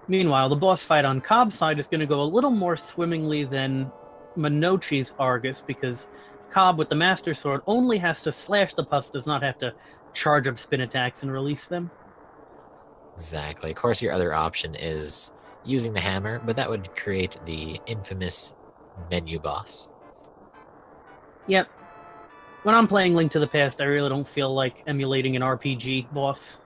Meanwhile, the boss fight on Cobb's side is going to go a little more swimmingly than Monoci's Argus, because Cobb with the Master Sword only has to slash the puffs, does not have to charge up spin attacks and release them. Exactly. Of course, your other option is using the hammer, but that would create the infamous menu boss. Yep. When I'm playing Link to the Past, I really don't feel like emulating an RPG boss.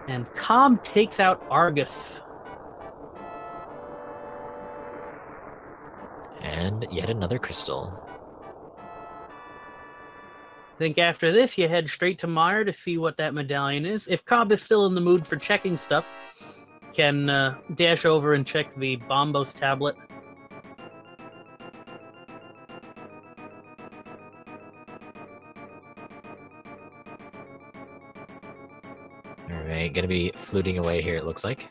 And Cobb takes out Argus. And yet another crystal. I think after this, you head straight to Mire to see what that medallion is. If Cobb is still in the mood for checking stuff, can dash over and check the Bombos tablet. Alright, gonna be fluting away here, it looks like.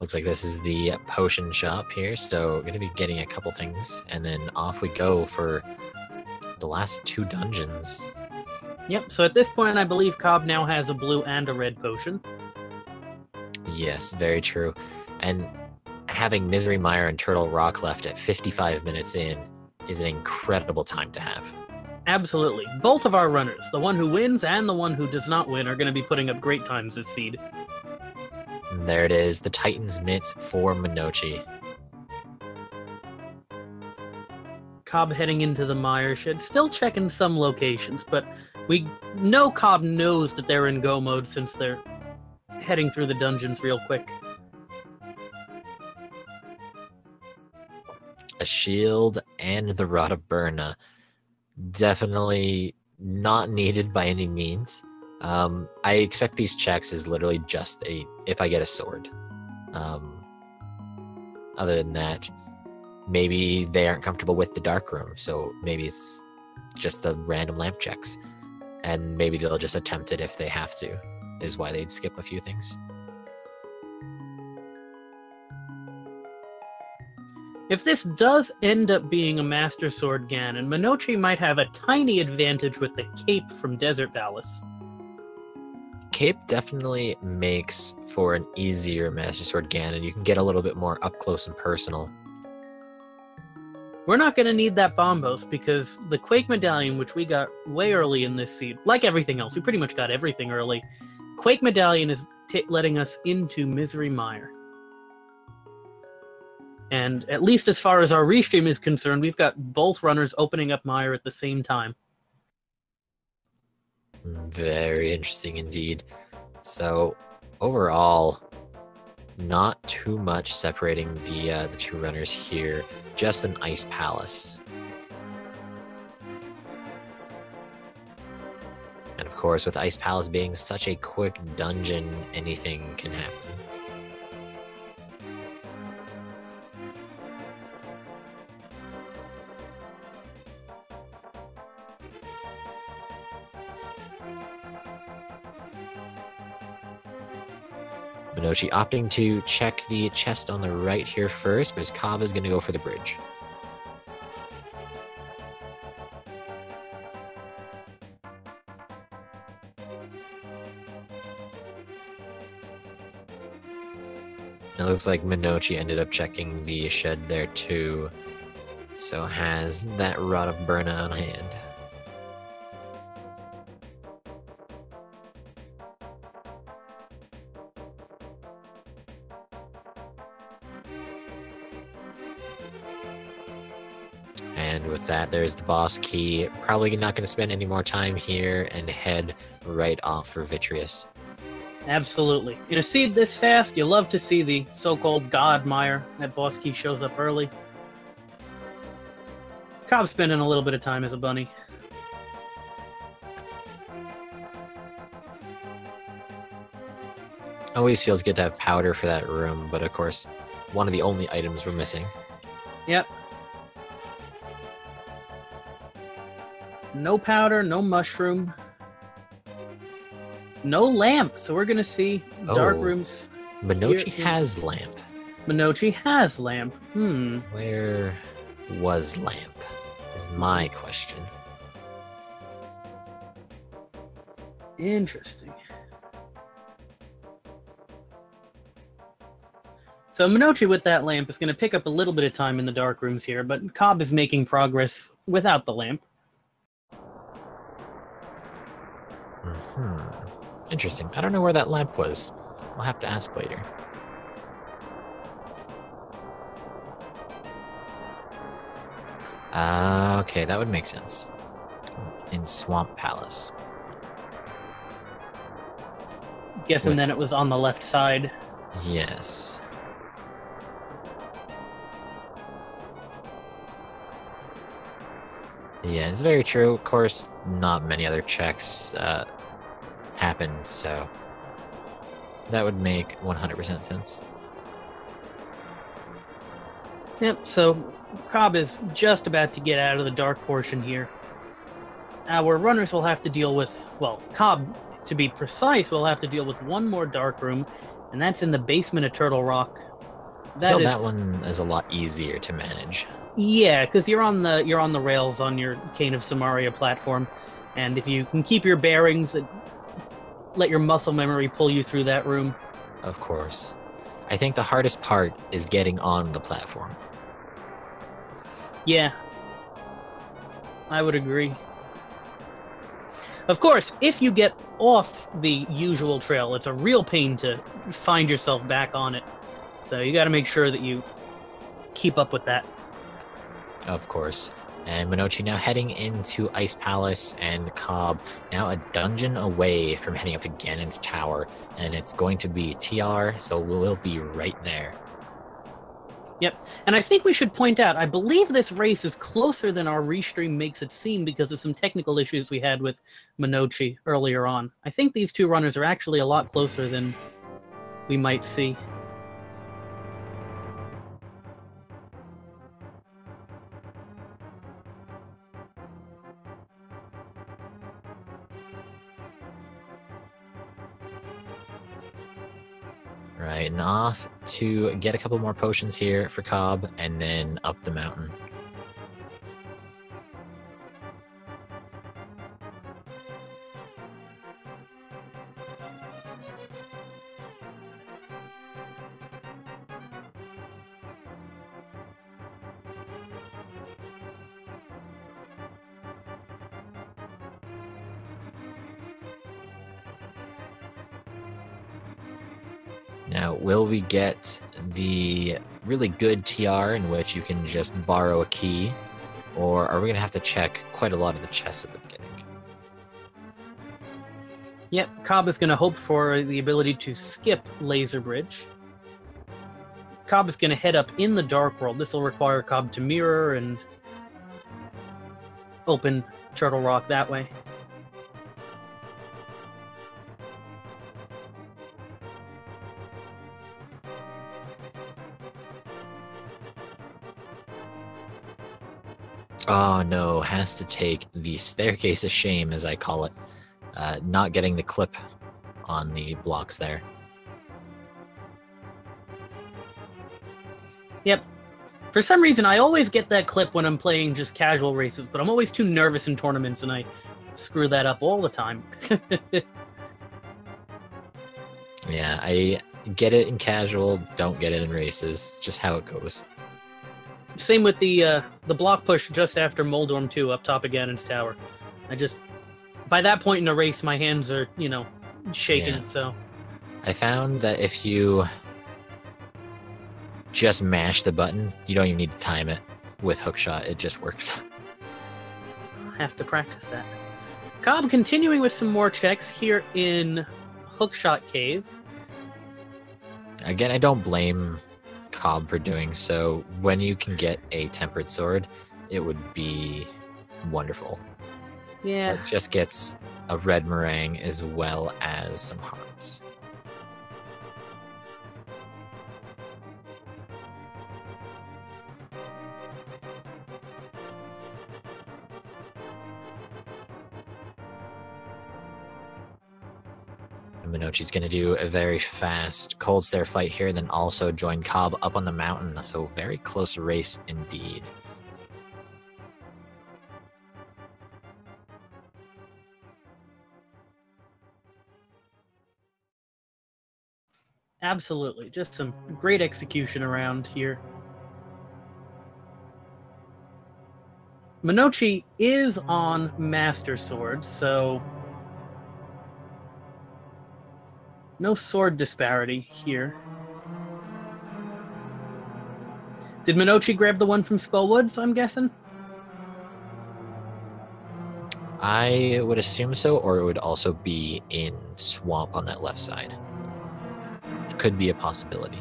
Looks like this is the potion shop here, so we're going to be getting a couple things, and then off we go for the last 2 dungeons. Yep, so at this point, I believe Cobb now has a blue and a red potion. Yes, very true. And having Misery Mire and Turtle Rock left at 55 minutes in is an incredible time to have. Absolutely. Both of our runners, the one who wins and the one who does not win, are going to be putting up great times this seed. And there it is, the Titan's Mitts for Monoci. Cobb heading into the Mire shed, still checking some locations, but we know Cobb knows that they're in go mode since they're heading through the dungeons real quick. A shield and the Rod of Burna. Definitely not needed by any means. I expect these checks is literally just if I get a sword. Other than that, maybe they aren't comfortable with the dark room, so maybe it's just the random lamp checks. And maybe they'll just attempt it if they have to, is why they'd skip a few things. If this does end up being a Master Sword Ganon, Monoci might have a tiny advantage with the cape from Desert Palace. Cape definitely makes for an easier Master Sword Ganon. You can get a little bit more up close and personal. We're not going to need that Bombos because the Quake Medallion, which we got way early in this seed, like everything else, we pretty much got everything early. Quake Medallion is letting us into Misery Mire. And at least as far as our restream is concerned, we've got both runners opening up Mire at the same time. Very interesting indeed. So overall, not too much separating the 2 runners here. Just an Ice Palace. And of course, with Ice Palace being such a quick dungeon, anything can happen. Monoci opting to check the chest on the right here first, because Cobb is going to go for the bridge. It looks like Monoci ended up checking the shed there too, so has that Rod of Burna on hand. And with that, there's the boss key. Probably not going to spend any more time here and head right off for Vitreous. Absolutely. In a seed this fast, you love to see the so-called God Mire. That boss key shows up early. Cobb's spending a little bit of time as a bunny. Always feels good to have powder for that room, but of course, one of the only items we're missing. Yep. No powder, no mushroom. No lamp, so we're going to see dark rooms. Monoci has lamp. Monoci has lamp. Where was lamp, is my question. Interesting. So Monoci with that lamp is going to pick up a little bit of time in the dark rooms here, but Cobb is making progress without the lamp. Interesting. I don't know where that lamp was. We'll have to ask later. Okay, that would make sense. In Swamp Palace. Guessing then it was on the left side. Yes. Yeah, it's very true. Of course, not many other checks happened, so that would make 100% sense. Yep, so Cobb is just about to get out of the dark portion here. Our runners will have to deal with, well, Cobb, to be precise, will have to deal with one more dark room, and that's in the basement of Turtle Rock, I feel that one is a lot easier to manage. Yeah, because you're on the rails on your Cane of Samaria platform, and if you can keep your bearings, let your muscle memory pull you through that room. Of course. I think the hardest part is getting on the platform. Yeah, I would agree. Of course, if you get off the usual trail, it's a real pain to find yourself back on it. So you got to make sure that you keep up with that. Of course. And Monoci now heading into Ice Palace, and Cobb now a dungeon away from heading up to Ganon's Tower. And it's going to be TR, so we'll be right there. Yep, and I think we should point out, I believe this race is closer than our restream makes it seem because of some technical issues we had with Monoci earlier on. I think these two runners are actually a lot closer than we might see. Right, and off to get a couple more potions here for Cobb, and then up the mountain. Now, will we get the really good TR in which you can just borrow a key, or are we going to have to check quite a lot of the chests at the beginning? Yep, Cobb is going to hope for the ability to skip Laser Bridge. Cobb is going to head up in the Dark World. This will require Cobb to mirror and open Turtle Rock that way. Oh no, has to take the Staircase of Shame, as I call it. Not getting the clip on the blocks there. Yep. For some reason, I always get that clip when I'm playing just casual races, but I'm always too nervous in tournaments, and I screw that up all the time. Yeah, I get it in casual, don't get it in races. Just how it goes. Same with the block push just after Moldorm 2 up top of Ganon's Tower. By that point in the race, my hands are, shaking, Yeah. so... I found that if you just mash the button, you don't even need to time it with hookshot. It just works. I have to practice that. Cobb continuing with some more checks here in Hookshot Cave. Again, I don't blame Cobb for doing so. When you can get a tempered sword, it would be wonderful. Yeah. It just gets a red meringue as well as some hearts. And Monoci's going to do a very fast cold stare fight here, then also join Cobb up on the mountain. So very close race indeed. Absolutely. Just some great execution around here. Monoci is on Master Sword, so no sword disparity here. Did Monoci grab the one from Skullwoods, I'm guessing? I would assume so, or it would also be in Swamp on that left side. Could be a possibility.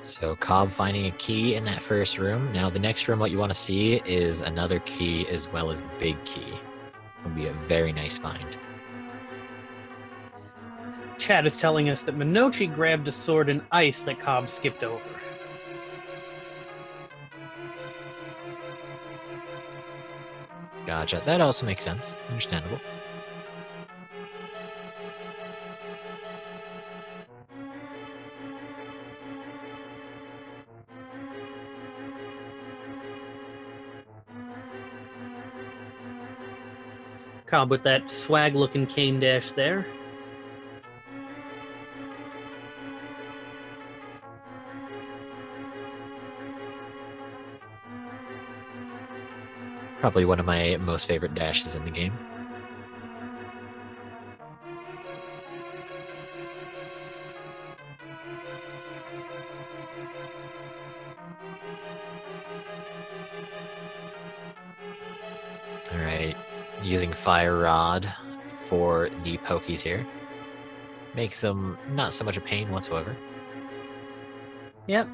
So Cobb finding a key in that first room. Now the next room, what you want to see is another key as well as the big key. It'll be a very nice find. Chad is telling us that Monoci grabbed a sword in ice that Cobb skipped over. Gotcha. That also makes sense. Understandable. Cobb with that swag-looking cane dash there. Probably one of my most favorite dashes in the game. Alright, using Fire Rod for the pokies here. Makes them not so much a pain whatsoever. Yep.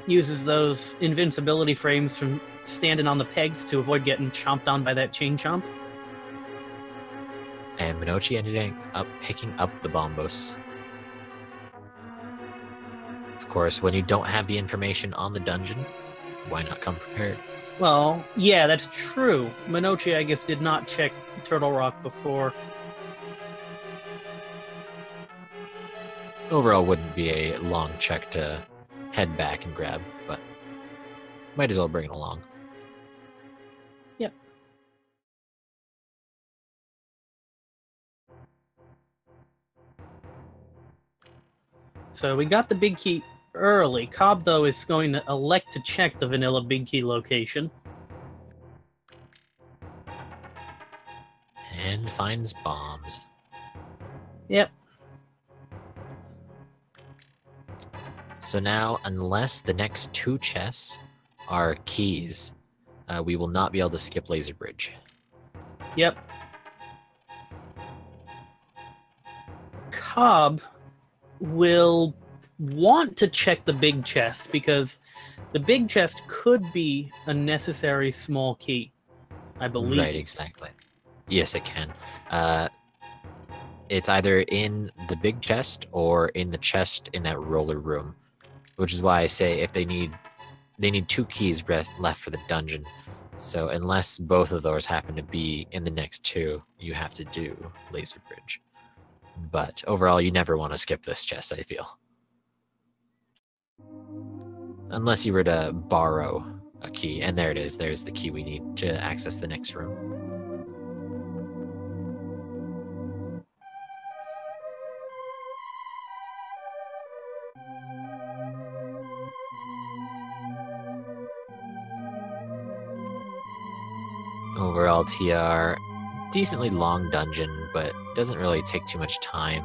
Uses those invincibility frames from standing on the pegs to avoid getting chomped on by that chain chomp. And Monoci ended up picking up the Bombos. Of course, when you don't have the information on the dungeon, why not come prepared? Well, yeah, that's true. Monoci, I guess, did not check Turtle Rock before. Overall, wouldn't be a long check to head back and grab, but might as well bring it along. Yep. So we got the big key early. Cobb, though, is going to elect to check the vanilla big key location. And finds bombs. Yep. So now, unless the next two chests are keys, we will not be able to skip Laser Bridge. Yep. Cobb will want to check the big chest because the big chest could be a necessary small key, I believe. Right, exactly. Yes, it can. It's either in the big chest or in the chest in that roller room, which is why I say if they need two keys left for the dungeon. So unless both of those happen to be in the next two, you have to do Laser Bridge. But overall, you never want to skip this chest, I feel. Unless you were to borrow a key. And there it is. There's the key we need to access the next room. Overall, TR, decently long dungeon, but doesn't really take too much time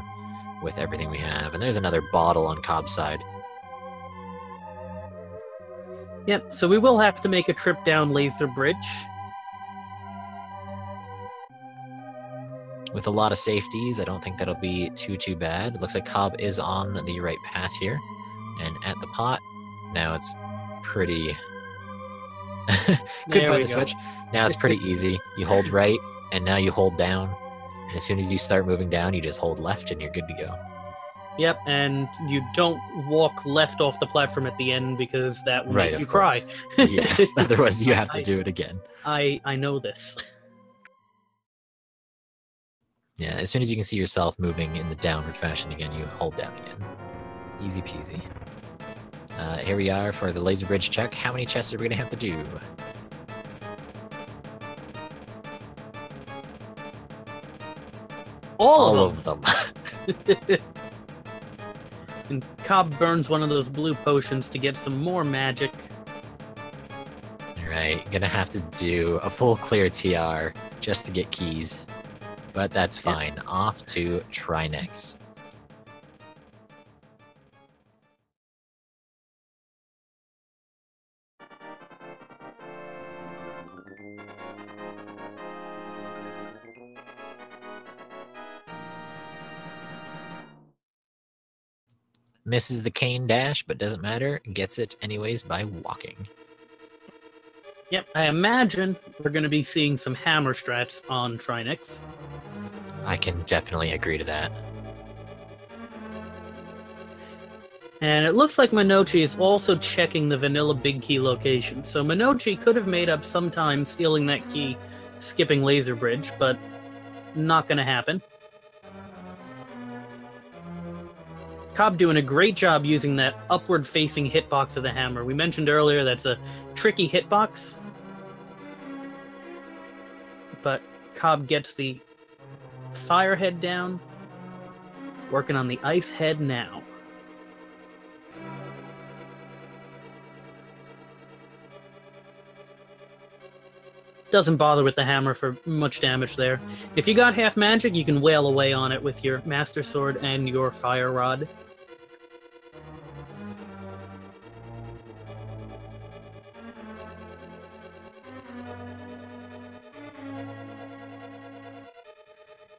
with everything we have. And there's another bottle on Cobb's side. Yep, so we will have to make a trip down Laser Bridge. With a lot of safeties, I don't think that'll be too bad. It looks like Cobb is on the right path here. And at the pot, now it's pretty... Couldn't find the switch. Now it's pretty easy. You hold right, and now you hold down. And as soon as you start moving down, you just hold left, and you're good to go. Yep, and you don't walk left off the platform at the end because that will make you cry. Yes, otherwise you have to do it again. I know this. Yeah, as soon as you can see yourself moving in the downward fashion again, you hold down again. Easy peasy. Here we are for the Laser Bridge check. How many chests are we going to have to do? All of them. And Cobb burns one of those blue potions to get some more magic. Alright, gonna have to do a full clear TR just to get keys. But that's fine. Yep. Off to try next. Misses the cane dash, but doesn't matter. Gets it anyways by walking. Yep, I imagine we're going to be seeing some hammer strats on Trinix. I can definitely agree to that. And it looks like Monoci is also checking the vanilla big key location. So Monoci could have made up some time stealing that key, skipping Laser Bridge, but not going to happen. COB doing a great job using that upward-facing hitbox of the hammer. We mentioned earlier that's a tricky hitbox. But COB gets the fire head down. He's working on the ice head now. Doesn't bother with the hammer for much damage there. If you got half magic, you can wail away on it with your Master Sword and your Fire Rod.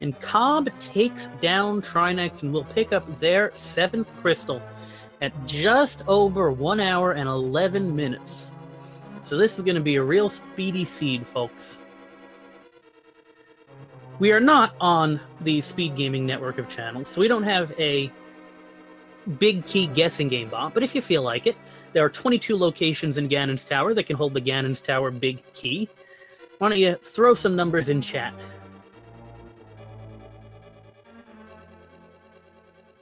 And COB takes down Trinex and will pick up their 7th crystal at just over 1 hour and 11 minutes. So this is going to be a real speedy seed, folks. We are not on the Speed Gaming network of channels, so we don't have a big key guessing game bot, but if you feel like it, there are 22 locations in Ganon's Tower that can hold the Ganon's Tower big key. Why don't you throw some numbers in chat?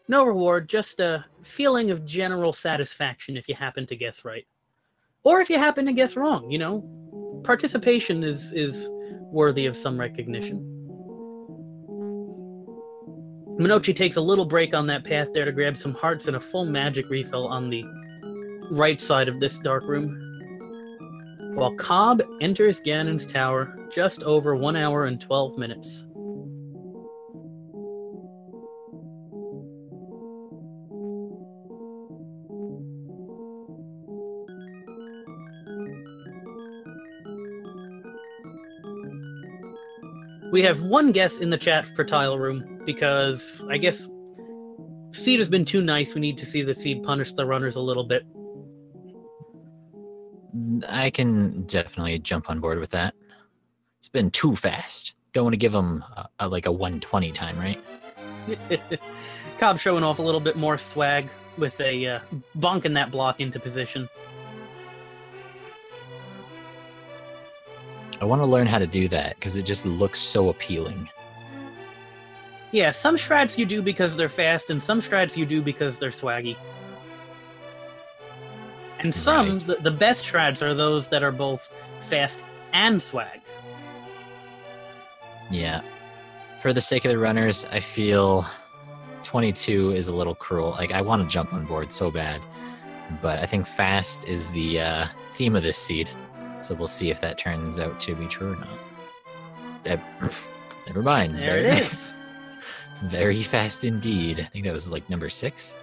No reward, just a feeling of general satisfaction if you happen to guess right. Or if you happen to guess wrong, you know. Participation is worthy of some recognition. Monoci takes a little break on that path there to grab some hearts and a full magic refill on the right side of this dark room. While COB enters Ganon's Tower just over 1 hour and 12 minutes. We have one guess in the chat for Tile Room, because I guess Seed has been too nice. We need to see the Seed punish the runners a little bit. I can definitely jump on board with that. It's been too fast. Don't want to give them like a 120 time, right? Cobb showing off a little bit more swag with a bonking that block into position. I want to learn how to do that because it just looks so appealing. Yeah, some strats you do because they're fast, and some strats you do because they're swaggy. And some, Right. the best strats are those that are both fast and swag. Yeah. For the sake of the runners, I feel 22 is a little cruel. Like, I want to jump on board so bad. But I think fast is the theme of this seed. So we'll see if that turns out to be true or not. Never mind. There it is. Very fast indeed. I think that was like number 6.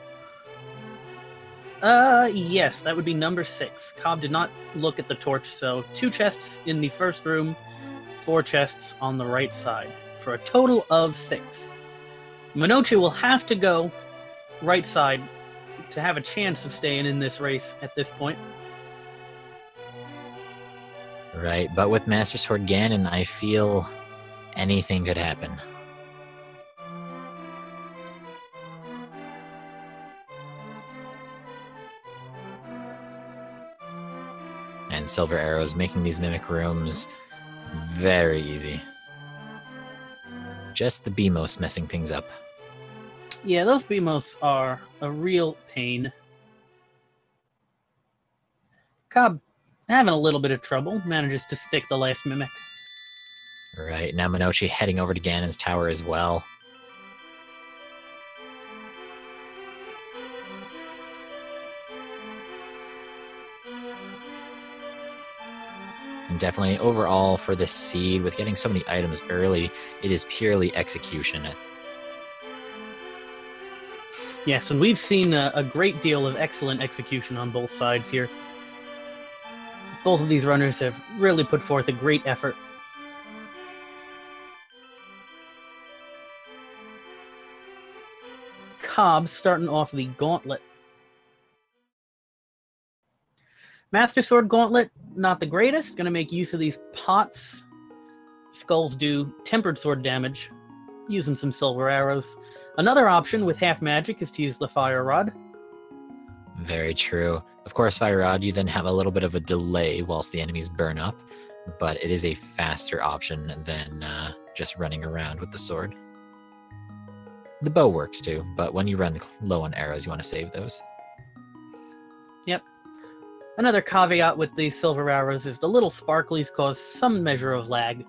Yes, that would be number 6. Cobb did not look at the torch, so 2 chests in the first room, 4 chests on the right side, for a total of 6. Monoci will have to go right side to have a chance of staying in this race at this point. Right, but with Master Sword Ganon, I feel anything could happen. And Silver Arrows making these Mimic Rooms very easy. Just the BMOS messing things up. Yeah, those BMOS are a real pain. Cobb having a little bit of trouble, manages to stick the last Mimic. Right, now Monoci heading over to Ganon's Tower as well. And definitely overall for this seed, with getting so many items early, it is purely execution. Yes, and we've seen a great deal of excellent execution on both sides here. Both of these runners have really put forth a great effort. Cobb starting off the Gauntlet. Master Sword Gauntlet, not the greatest. Going to make use of these pots. Skulls do tempered sword damage, using some silver arrows. Another option with half magic is to use the Fire Rod. Very true. Of course, Fire Rod, you then have a little bit of a delay whilst the enemies burn up, but it is a faster option than just running around with the sword. The bow works too, but when you run low on arrows, you want to save those. Yep. Another caveat with these silver arrows is the little sparklies cause some measure of lag.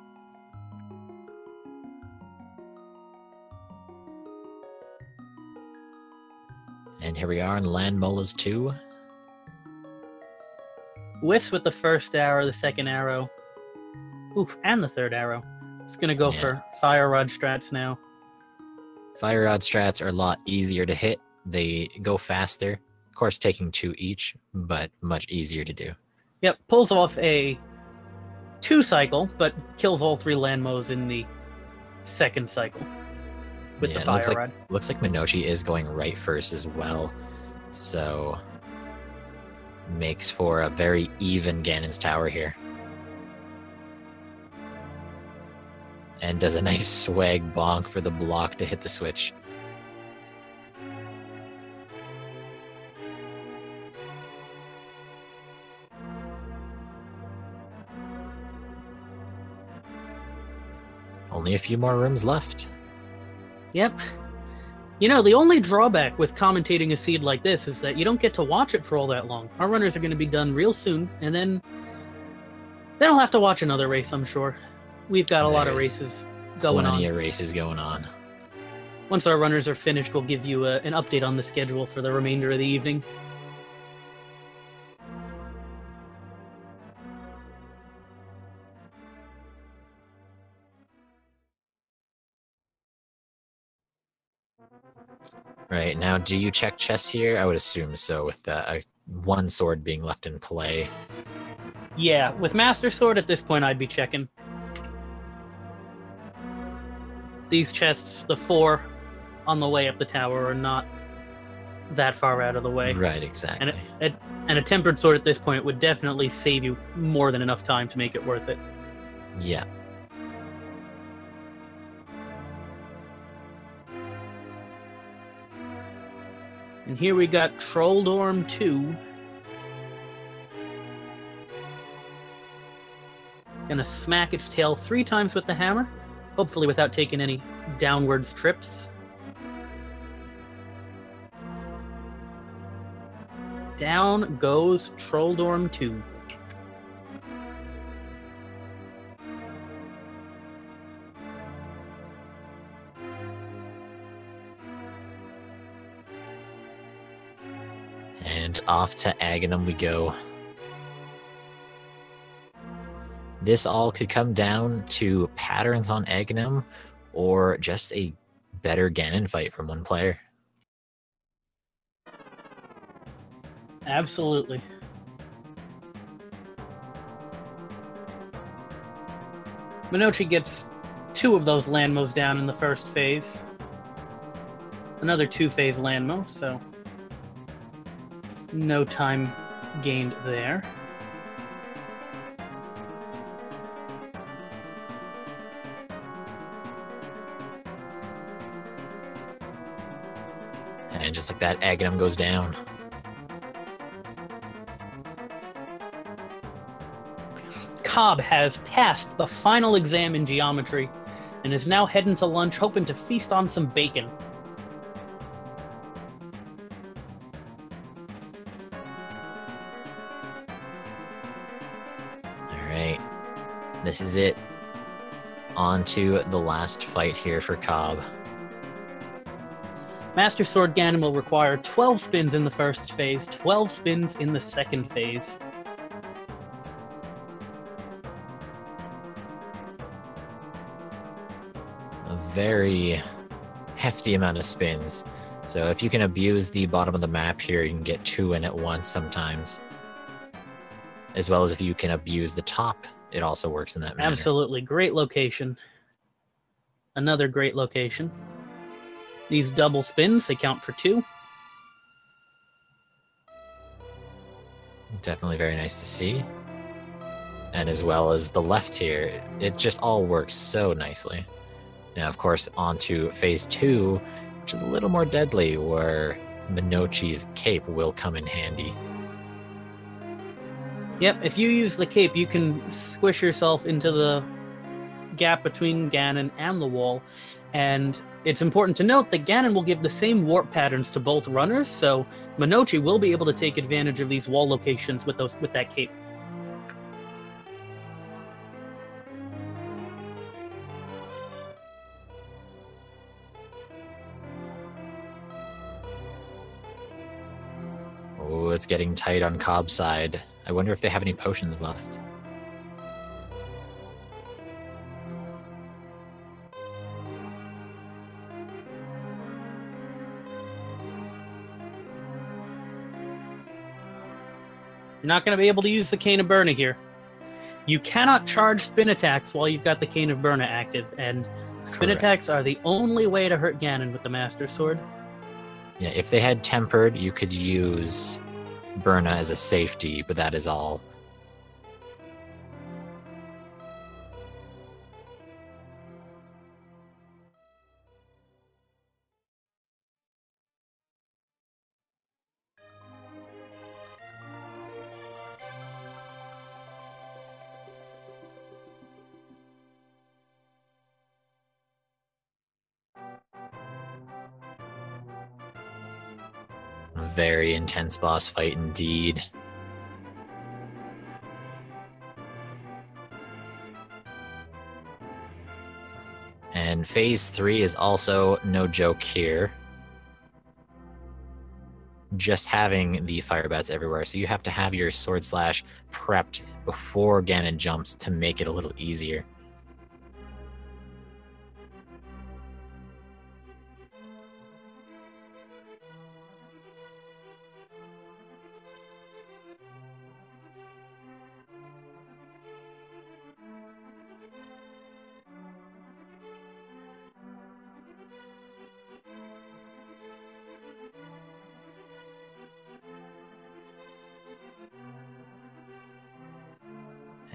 And here we are in Land Molas 2. Whiffs with the first arrow, the second arrow. Oof, and the third arrow. It's gonna go for Fire Rod strats now. Fire Rod strats are a lot easier to hit. They go faster. Of course, taking 2 each, but much easier to do. Yep, pulls off a 2-cycle, but kills all 3 Landmos in the second cycle with the Fire Rod. Looks like Monoci is going right first as well, so makes for a very even Ganon's Tower here. And does a nice swag bonk for the block to hit the switch. Only a few more rooms left. Yep. You know, the only drawback with commentating a seed like this is that you don't get to watch it for all that long. Our runners are going to be done real soon, and then they'll have to watch another race, I'm sure. We've got a lot of races going on. Plenty of races going on. Once our runners are finished, we'll give you an update on the schedule for the remainder of the evening. Right, now do you check chests here? I would assume so, with one sword being left in play. Yeah, with Master Sword at this point I'd be checking. These chests, the 4 on the way up the tower, are not that far out of the way. Right, exactly. And a Tempered Sword at this point would definitely save you more than enough time to make it worth it. Yeah. And here we got Trolldorm 2. Gonna smack its tail 3 times with the hammer, hopefully without taking any downwards trips. Down goes Trolldorm 2. And off to Aghanim we go. This all could come down to patterns on Aghanim, or just a better Ganon fight from one player. Absolutely. Monoci gets 2 of those Landmos down in the first phase. Another 2-phase Landmo, so no time gained there. And just like that, Aghanim goes down. Cobb has passed the final exam in geometry and is now heading to lunch, hoping to feast on some bacon. Alright, this is it. On to the last fight here for Cobb. Master Sword Ganon will require 12 spins in the first phase, 12 spins in the second phase. A very hefty amount of spins. So if you can abuse the bottom of the map here, you can get 2 in at once sometimes. As well as if you can abuse the top, it also works in that manner. Absolutely. Great location. Another great location. These double spins, they count for 2. Definitely very nice to see. And as well as the left here, it just all works so nicely. Now, of course, on to phase 2, which is a little more deadly, where Monoci's cape will come in handy. Yep, if you use the cape, you can squish yourself into the gap between Ganon and the wall. And it's important to note that Ganon will give the same warp patterns to both runners, so Monoci will be able to take advantage of these wall locations with that cape. Oh, it's getting tight on Cobb's side. I wonder if they have any potions left. You're not going to be able to use the Cane of Burna here. You cannot charge spin attacks while you've got the Cane of Burna active, and spin attacks are the only way to hurt Ganon with the Master Sword. Yeah, if they had Tempered, you could use Burna as a safety, but that is all. A very intense boss fight indeed. And phase 3 is also no joke here. Just having the fire bats everywhere, so you have to have your sword slash prepped before Ganon jumps to make it a little easier.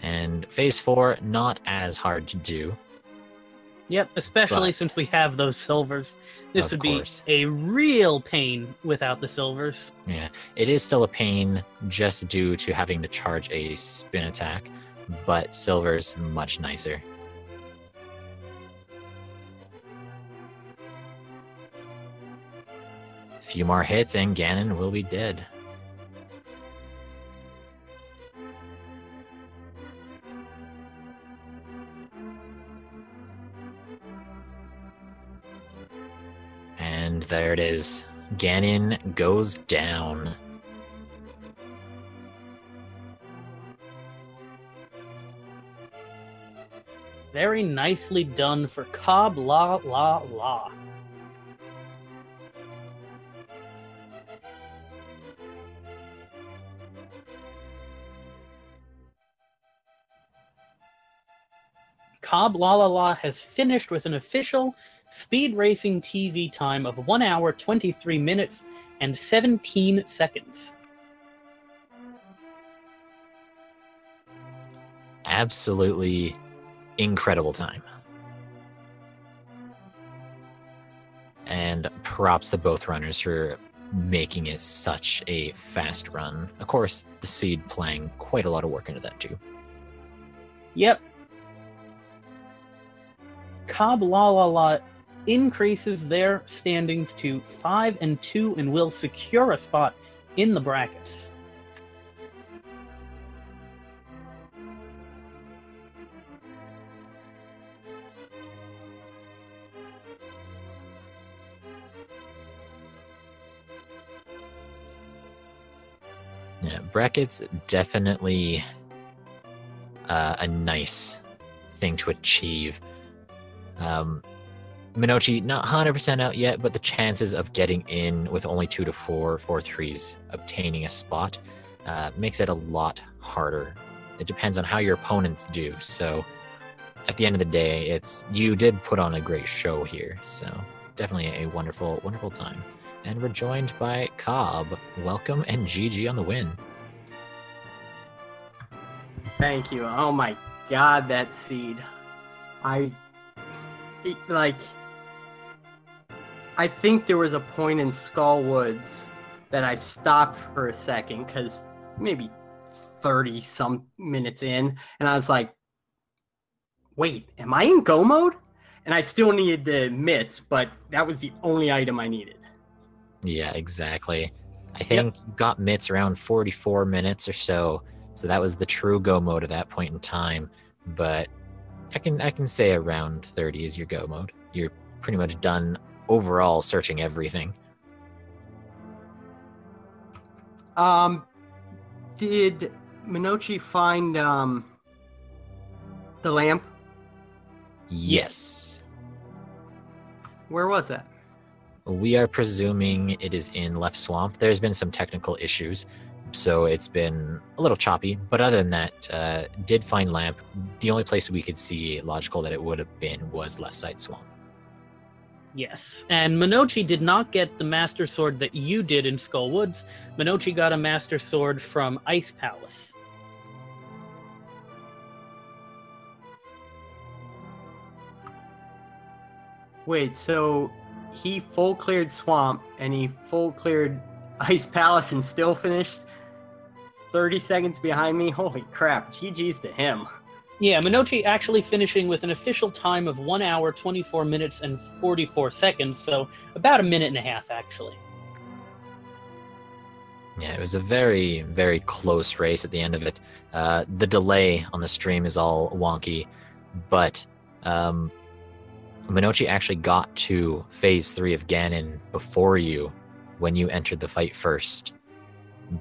And phase 4, not as hard to do. Yep, especially since we have those silvers. This would be a real pain without the silvers. Yeah, it is still a pain just due to having to charge a spin attack, but silver's much nicer. A few more hits and Ganon will be dead. And there it is. Ganon goes down. Very nicely done for COB Lalala. COB Lalala has finished with an official Speed Racing TV time of 1 hour, 23 minutes, and 17 seconds. Absolutely incredible time. And props to both runners for making it such a fast run. Of course, the Seed playing quite a lot of work into that too. Yep. COB Lalala increases their standings to 5 and 2 and will secure a spot in the brackets. Yeah, brackets definitely a nice thing to achieve. Monoci, not 100% out yet, but the chances of getting in with only 2 to 4 4-3s obtaining a spot makes it a lot harder. It depends on how your opponents do. So at the end of the day, you did put on a great show here. So definitely a wonderful, wonderful time. And we're joined by Cobb. Welcome and GG on the win. Thank you. Oh my god, that Seed. I I think there was a point in Skull Woods that I stopped for a second because maybe 30 some minutes in, and I was like, wait, am I in go mode? And I still needed the mitts, but that was the only item I needed. Yeah, exactly. I think got mitts around 44 minutes or so, so that was the true go mode at that point in time. But I can say around 30 is your go mode. You're pretty much done overall searching everything. Did Monoci find the lamp? Yes. Where was that? We are presuming it is in Left Swamp. There's been some technical issues, so it's been a little choppy. But other than that, did find lamp. The only place we could see logical that it would have been was Left Side Swamp. Yes, and Monoci did not get the Master Sword that you did in Skull Woods. Monoci got a Master Sword from Ice Palace. Wait, so he full cleared Swamp and he full cleared Ice Palace and still finished 30 seconds behind me? Holy crap, GG's to him. Yeah, Monoci actually finishing with an official time of 1 hour, 24 minutes, and 44 seconds, so about a minute and a half, actually. Yeah, it was a very, very close race at the end of it. The delay on the stream is all wonky, but Monoci actually got to Phase 3 of Ganon before you when you entered the fight first,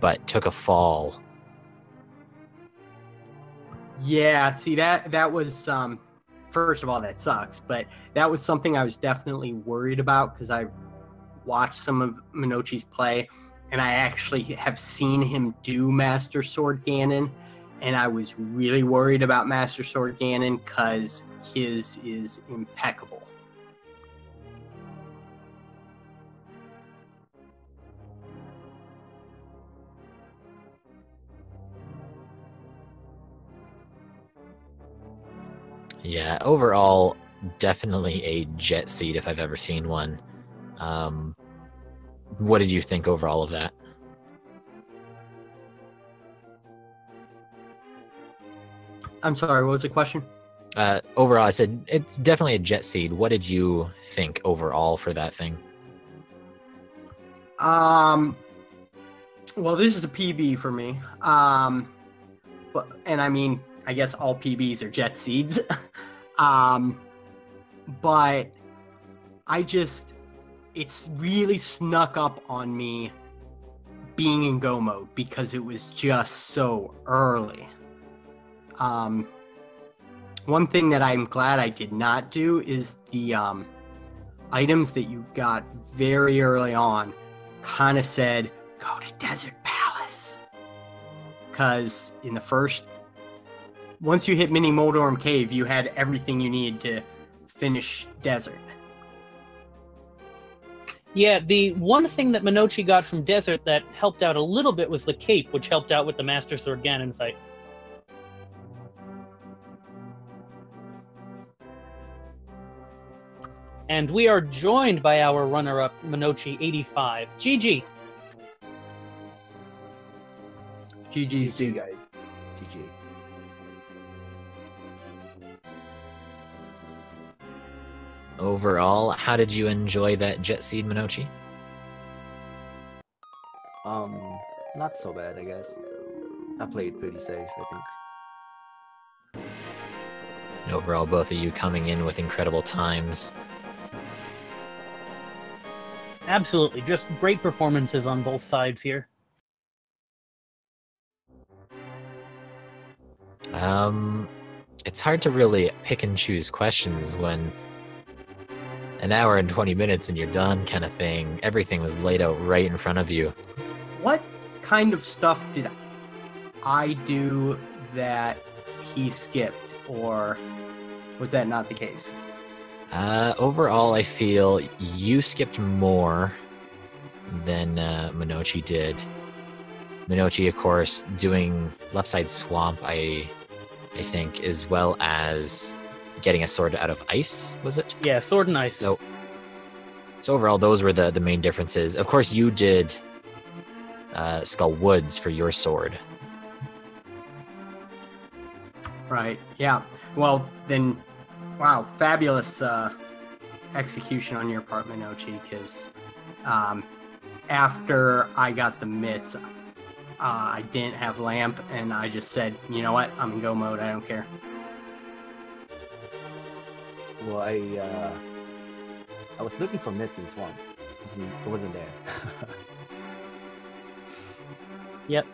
but took a fall. Yeah, see, that was, first of all, that sucks, but that was something I was definitely worried about because I've watched some of Monoci's play, and I actually have seen him do Master Sword Ganon, and I was really worried about Master Sword Ganon because his is impeccable. Yeah, overall, definitely a jet seat if I've ever seen one. What did you think overall of that? I'm sorry, what was the question? Overall, I said it's definitely a jet seed. What did you think overall for that thing? Well, this is a PB for me. And I mean, I guess all PBs are jet seeds. But it's really snuck up on me being in go mode because it was just so early. One thing that I'm glad I did not do is the items that you got very early on kind of said, go to Desert Palace. Because in the first, once you hit Mini Moldorm Cave, you had everything you needed to finish Desert. Yeah, the one thing that Monoci got from Desert that helped out a little bit was the cape, which helped out with the Master Sword Ganon fight. And we are joined by our runner-up, Monoci85. GG. GG's, GG, guys. GG. Overall, how did you enjoy that jet seed, Monoci? Not so bad, I guess. I played pretty safe, I think. And overall, both of you coming in with incredible times. Absolutely, just great performances on both sides here. It's hard to really pick and choose questions when an hour and 20 minutes and you're done kind of thing. Everything was laid out right in front of you. What kind of stuff did I do that he skipped, or was that not the case? Overall, I feel you skipped more than Monoci did. Monoci, of course, doing Left Side Swamp, I think, as well as getting a sword out of ice, was it? Yeah, Sword and Ice. So, So overall, those were the main differences. Of course, you did Skull Woods for your sword. Right. Yeah. Well, then, wow, fabulous execution on your part, Monoci, because after I got the mitts, I didn't have lamp, and I just said, you know what, I'm in go mode, I don't care. Well, I was looking for mitts in Swamp. It wasn't there. Yep.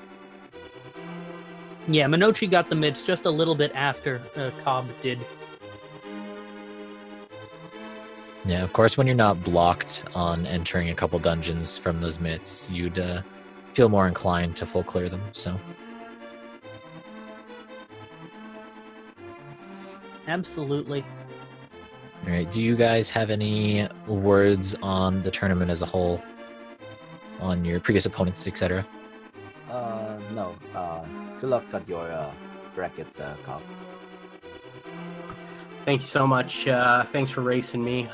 Yeah, Monoci got the mitts just a little bit after COB did. Yeah, of course, when you're not blocked on entering a couple dungeons from those mitts, you'd feel more inclined to full clear them, so. Absolutely. All right, do you guys have any words on the tournament as a whole? On your previous opponents, etc.? No. Good luck at your bracket, COB. Thank you so much. Thanks for racing me.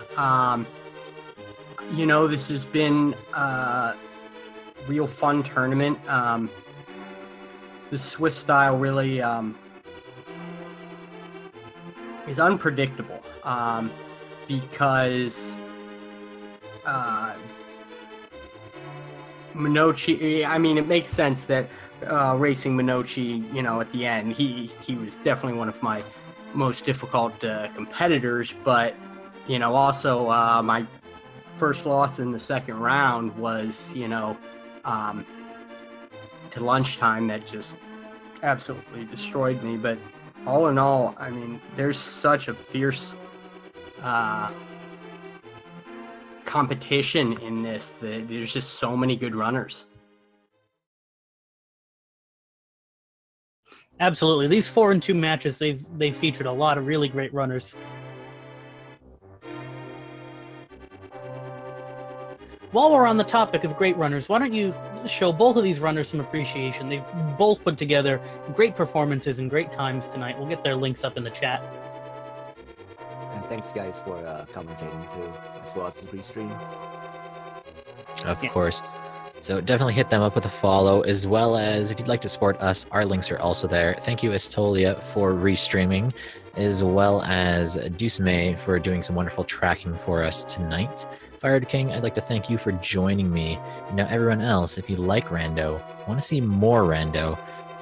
You know, this has been a real fun tournament. The Swiss style really is unpredictable because Monoci, I mean, it makes sense that racing Monoci, you know, at the end, he was definitely one of my most difficult competitors, but, you know, also my first loss in the second round was, you know, to lunchtime that just absolutely destroyed me. But all in all, I mean, there's such a fierce competition in this that there's just so many good runners. Absolutely. These 4-2 matches, they've featured a lot of really great runners. While we're on the topic of great runners, why don't you show both of these runners some appreciation? They've both put together great performances and great times tonight. We'll get their links up in the chat. And thanks, guys, for commentating too, as well as the restream. Of course. So definitely hit them up with a follow, as well as if you'd like to support us, our links are also there. Thank you, Estolia, for restreaming, as well as Deuce May for doing some wonderful tracking for us tonight. Fired King, I'd like to thank you for joining me. And now everyone else, if you like Rando, want to see more Rando,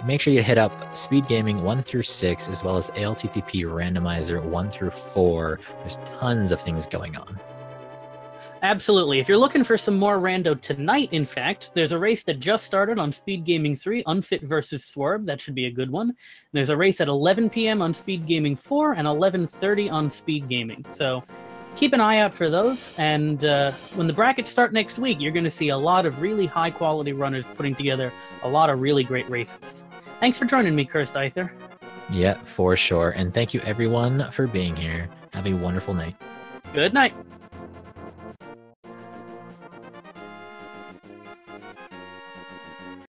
make sure you hit up Speed Gaming 1 through 6, as well as ALTTP Randomizer 1 through 4. There's tons of things going on. Absolutely. If you're looking for some more rando tonight, in fact, there's a race that just started on Speed Gaming 3, Unfit versus Swerve. That should be a good one. And there's a race at 11 p.m. on Speed Gaming 4 and 11:30 on Speed Gaming. So keep an eye out for those. And when the brackets start next week, you're going to see a lot of really high-quality runners putting together a lot of really great races. Thanks for joining me, Cursed Aether. Yeah, for sure. And thank you, everyone, for being here. Have a wonderful night. Good night.